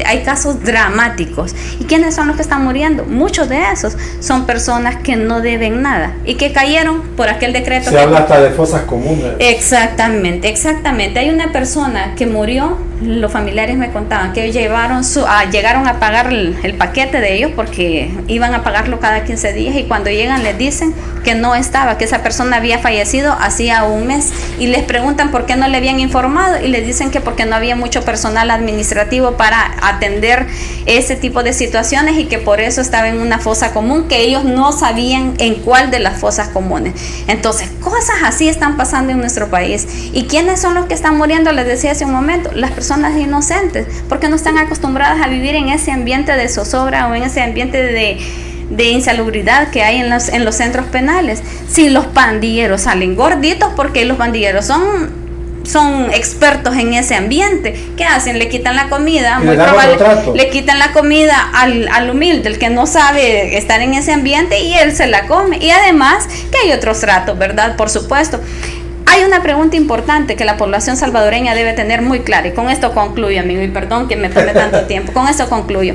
Hay casos dramáticos. ¿Y quiénes son los que están muriendo? Muchos de esos son personas que no deben nada y que cayeron por aquel decreto. Se habla hasta de fosas comunes. Exactamente. Hay una persona que murió, los familiares me contaban que llegaron a pagar el paquete de ellos porque iban a pagarlo cada 15 días y cuando llegan les dicen que no estaba, que esa persona había fallecido hacía un mes y les preguntan por qué no le habían informado y les dicen que porque no había mucho personal administrativo para atender ese tipo de situaciones y que por eso estaba en una fosa común, que ellos no sabían en cuál de las fosas comunes. Entonces, cosas así están pasando en nuestro país. ¿Y quiénes son los que están muriendo? Les decía hace un momento, las personas inocentes, porque no están acostumbradas a vivir en ese ambiente de zozobra o en ese ambiente de insalubridad que hay en los centros penales. Si los pandilleros salen gorditos, porque los pandilleros son expertos en ese ambiente, ¿qué hacen? Le quitan la comida, muy probable, le quitan la comida al humilde, el que no sabe estar en ese ambiente, y él se la come. Y además que hay otros tratos, ¿verdad? Por supuesto. Hay una pregunta importante que la población salvadoreña debe tener muy clara, y con esto concluyo, amigo, y perdón que me tome tanto tiempo, con esto concluyo.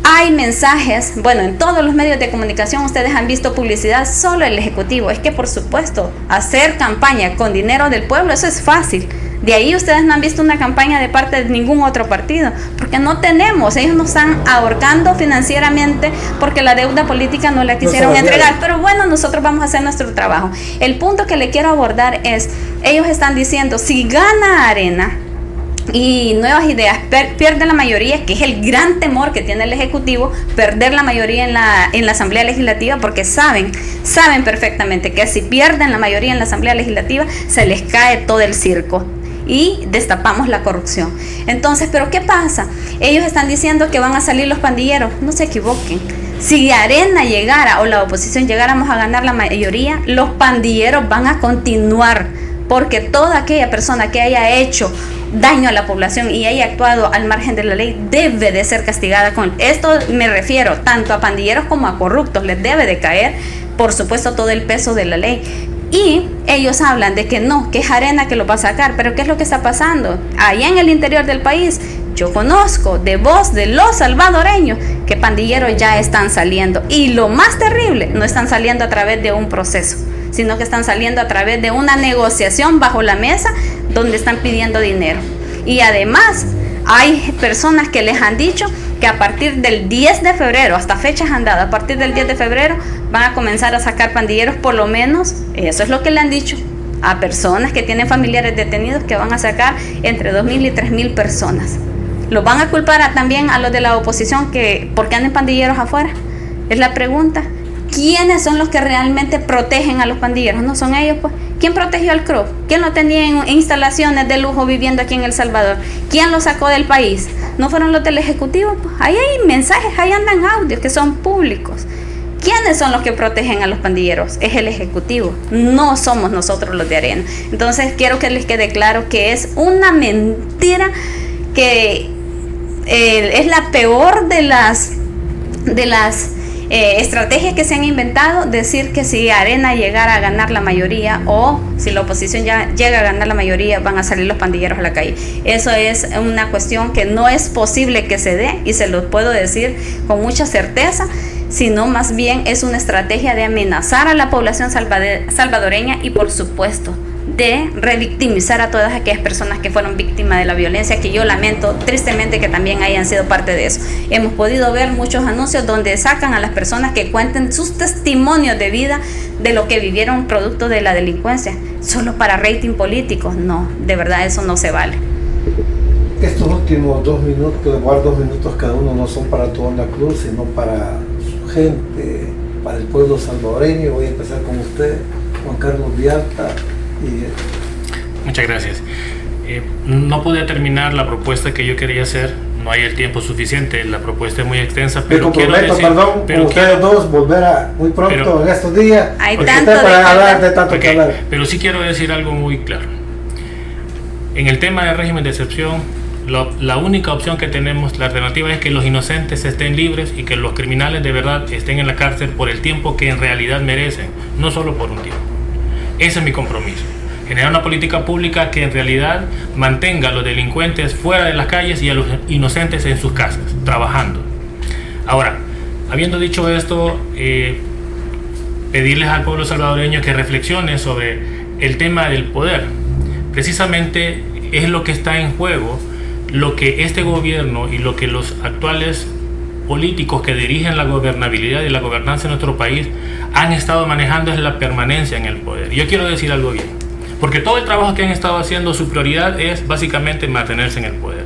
Hay mensajes, bueno, en todos los medios de comunicación ustedes han visto publicidad, solo el Ejecutivo. Es que por supuesto, hacer campaña con dinero del pueblo, eso es fácil. De ahí ustedes no han visto una campaña de parte de ningún otro partido, porque no tenemos, ellos nos están ahorcando financieramente porque la deuda política no la quisieron entregar. Pero bueno, nosotros vamos a hacer nuestro trabajo. El punto que le quiero abordar es, ellos están diciendo, si gana Arena y Nuevas Ideas pierde la mayoría, que es el gran temor que tiene el Ejecutivo, perder la mayoría en la Asamblea Legislativa, porque saben perfectamente que si pierden la mayoría en la Asamblea Legislativa se les cae todo el circo y destapamos la corrupción. Entonces, ¿pero qué pasa? Ellos están diciendo que van a salir los pandilleros. No se equivoquen. Si Arena llegara o la oposición llegáramos a ganar la mayoría, los pandilleros van a continuar, porque toda aquella persona que haya hecho daño a la población y haya actuado al margen de la ley debe de ser castigada con esto. Me refiero tanto a pandilleros como a corruptos, les debe de caer, por supuesto, todo el peso de la ley. Y ellos hablan de que no, que es Arena que lo va a sacar. Pero ¿qué es lo que está pasando? Allá en el interior del país, yo conozco de voz de los salvadoreños que pandilleros ya están saliendo. Y lo más terrible, no están saliendo a través de un proceso, sino que están saliendo a través de una negociación bajo la mesa donde están pidiendo dinero. Y además hay personas que les han dicho que a partir del 10 de febrero, hasta fechas han dado, a partir del 10 de febrero van a comenzar a sacar pandilleros, por lo menos, eso es lo que le han dicho a personas que tienen familiares detenidos, que van a sacar entre 2.000 y 3.000 personas. Los van a culpar también a los de la oposición que porque anden pandilleros afuera. Es la pregunta. ¿Quiénes son los que realmente protegen a los pandilleros? ¿No son ellos, pues? ¿Quién protegió al CRUB? ¿Quién lo tenía en instalaciones de lujo viviendo aquí en El Salvador? ¿Quién lo sacó del país? ¿No fueron los del Ejecutivo? Pues ahí hay mensajes, ahí andan audios que son públicos. ¿Quiénes son los que protegen a los pandilleros? Es el Ejecutivo, no somos nosotros los de Arena. Entonces quiero que les quede claro que es una mentira, que es la peor de las estrategias que se han inventado, decir que si Arena llegara a ganar la mayoría o si la oposición ya llega a ganar la mayoría, van a salir los pandilleros a la calle. Eso es una cuestión que no es posible que se dé, y se lo puedo decir con mucha certeza, sino más bien es una estrategia de amenazar a la población salvadoreña y, por supuesto, de revictimizar a todas aquellas personas que fueron víctimas de la violencia, que yo lamento tristemente que también hayan sido parte de eso. Hemos podido ver muchos anuncios donde sacan a las personas que cuenten sus testimonios de vida de lo que vivieron producto de la delincuencia, solo para rating político. No, de verdad eso no se vale. Estos últimos 2 minutos, igual 2 minutos cada uno, no son para Tu Onda Club, sino para su gente, para el pueblo salvadoreño. Voy a empezar con usted, Juan Carlos Villalta. Muchas gracias. No pude terminar la propuesta que yo quería hacer, no hay el tiempo suficiente, la propuesta es muy extensa, pero quiero decir, con ustedes dos volver a muy pronto en estos días, hay tanto para hablar de tanto que hablar. Pero sí quiero decir algo muy claro. En el tema del régimen de excepción, la única opción que tenemos, la alternativa, es que los inocentes estén libres y que los criminales de verdad estén en la cárcel por el tiempo que en realidad merecen, no solo por un tiempo. Ese es mi compromiso. Generar una política pública que en realidad mantenga a los delincuentes fuera de las calles y a los inocentes en sus casas, trabajando. Ahora, habiendo dicho esto, pedirles al pueblo salvadoreño que reflexione sobre el tema del poder. Precisamente es lo que está en juego, lo que este gobierno y lo que los actuales políticos que dirigen la gobernabilidad y la gobernanza en nuestro país han estado manejando, es la permanencia en el poder. Yo quiero decir algo bien, porque todo el trabajo que han estado haciendo, su prioridad es básicamente mantenerse en el poder.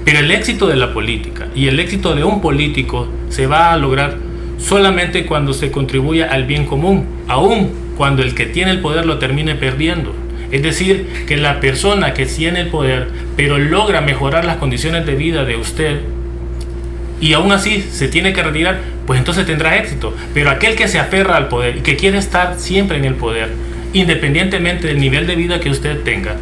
Pero el éxito de la política y el éxito de un político se va a lograr solamente cuando se contribuya al bien común, aun cuando el que tiene el poder lo termine perdiendo. Es decir, que la persona que tiene el poder, pero logra mejorar las condiciones de vida de usted, y aún así se tiene que retirar, pues entonces tendrá éxito. Pero aquel que se aferra al poder y que quiere estar siempre en el poder, independientemente del nivel de vida que usted tenga,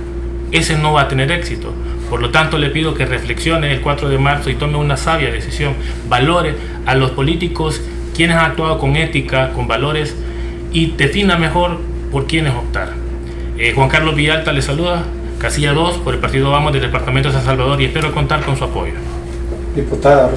ese no va a tener éxito. Por lo tanto, le pido que reflexione el 4 de marzo y tome una sabia decisión. Valore a los políticos, quienes han actuado con ética, con valores, y defina mejor por quiénes optar. Juan Carlos Villalta le saluda, casilla 2, por el Partido Vamos del Departamento de San Salvador, y espero contar con su apoyo. Diputada.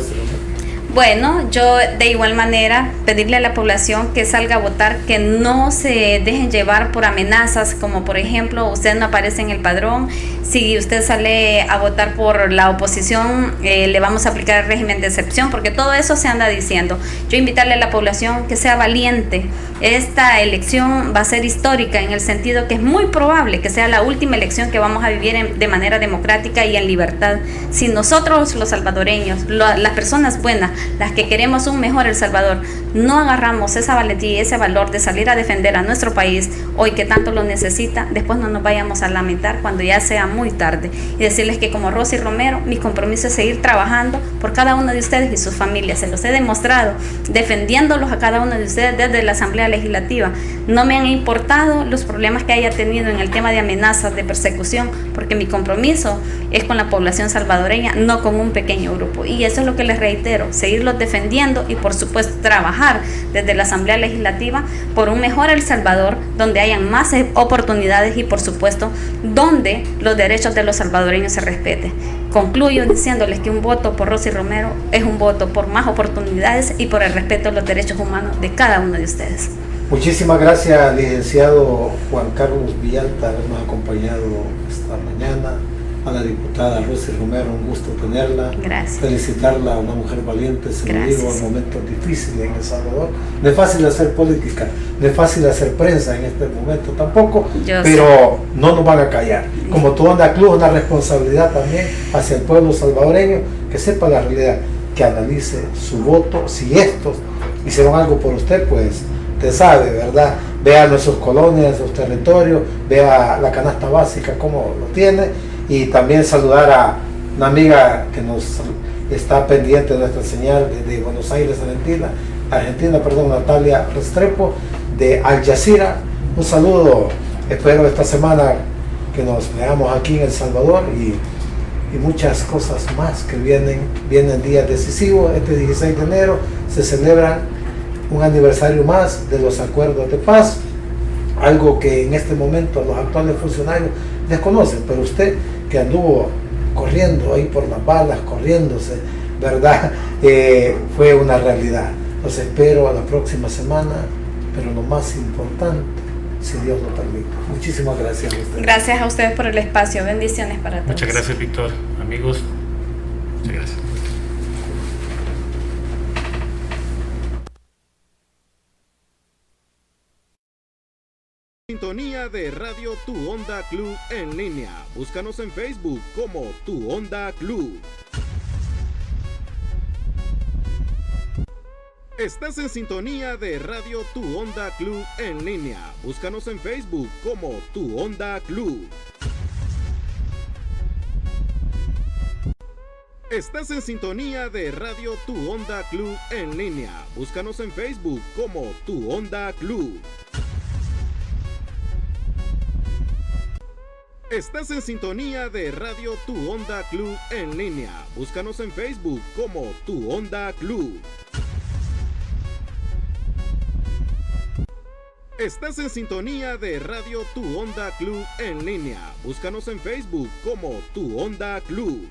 Bueno, yo de igual manera pedirle a la población que salga a votar, que no se dejen llevar por amenazas, como por ejemplo, usted no aparece en el padrón, si usted sale a votar por la oposición, le vamos a aplicar el régimen de excepción, porque todo eso se anda diciendo. Yo invitarle a la población que sea valiente. Esta elección va a ser histórica en el sentido que es muy probable que sea la última elección que vamos a vivir de manera democrática y en libertad. Si nosotros los salvadoreños, las personas buenas, las que queremos un mejor El Salvador, no agarramos esa valentía y ese valor de salir a defender a nuestro país hoy que tanto lo necesita, después no nos vayamos a lamentar cuando ya sea muy tarde. Y decirles que como Rosy Romero, mi compromiso es seguir trabajando por cada uno de ustedes y sus familias. Se los he demostrado, defendiéndolos a cada uno de ustedes desde la Asamblea Legislativa. No me han importado los problemas que haya tenido en el tema de amenazas, de persecución, porque mi compromiso es con la población salvadoreña, no con un pequeño grupo. Y eso es lo que les reitero, seguirlos defendiendo y por supuesto trabajar desde la Asamblea Legislativa por un mejor El Salvador, donde hayan más oportunidades y por supuesto donde los derechos de los salvadoreños se respeten. Concluyo diciéndoles que un voto por Rosy Romero es un voto por más oportunidades y por el respeto a los derechos humanos de cada uno de ustedes. Muchísimas gracias, licenciado Juan Carlos Villalta, habernos acompañado esta mañana. A la diputada Rosy Romero, un gusto tenerla. Gracias. Felicitarla, a una mujer valiente, se lo digo, en momentos difíciles en El Salvador. No es fácil hacer política, no es fácil hacer prensa en este momento tampoco, pero no nos van a callar. Como Tu Onda Club, una responsabilidad también hacia el pueblo salvadoreño, que sepa la realidad, que analice su voto, si estos hicieron algo por usted, pues usted sabe, ¿verdad? Vea nuestras colonias, nuestros territorios, vea la canasta básica, cómo lo tiene, y también saludar a una amiga que nos está pendiente de nuestra señal desde Buenos Aires, Argentina, Natalia Restrepo, de Al Jazeera. Un saludo, espero esta semana que nos veamos aquí en El Salvador y muchas cosas más que vienen días decisivos. Este 16 de enero se celebra un aniversario más de los acuerdos de paz, algo que en este momento los actuales funcionarios desconocen, pero usted que anduvo corriendo ahí por las balas, corriéndose, ¿verdad? Fue una realidad. Los espero a la próxima semana, pero lo más importante, si Dios lo permite. Muchísimas gracias a ustedes. Gracias a ustedes por el espacio. Bendiciones para todos. Muchas gracias, Víctor. Amigos, muchas gracias. Sintonía de Radio Tu Onda Club en línea. Búscanos en Facebook como Tu Onda Club. Estás en sintonía de Radio Tu Onda Club en línea. Búscanos en Facebook como Tu Onda Club. Estás en sintonía de Radio Tu Onda Club en línea. Búscanos en Facebook como Tu Onda Club. Estás en sintonía de Radio Tu Onda Club en línea. Búscanos en Facebook como Tu Onda Club. Estás en sintonía de Radio Tu Onda Club en línea. Búscanos en Facebook como Tu Onda Club.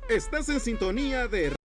Estás en sintonía de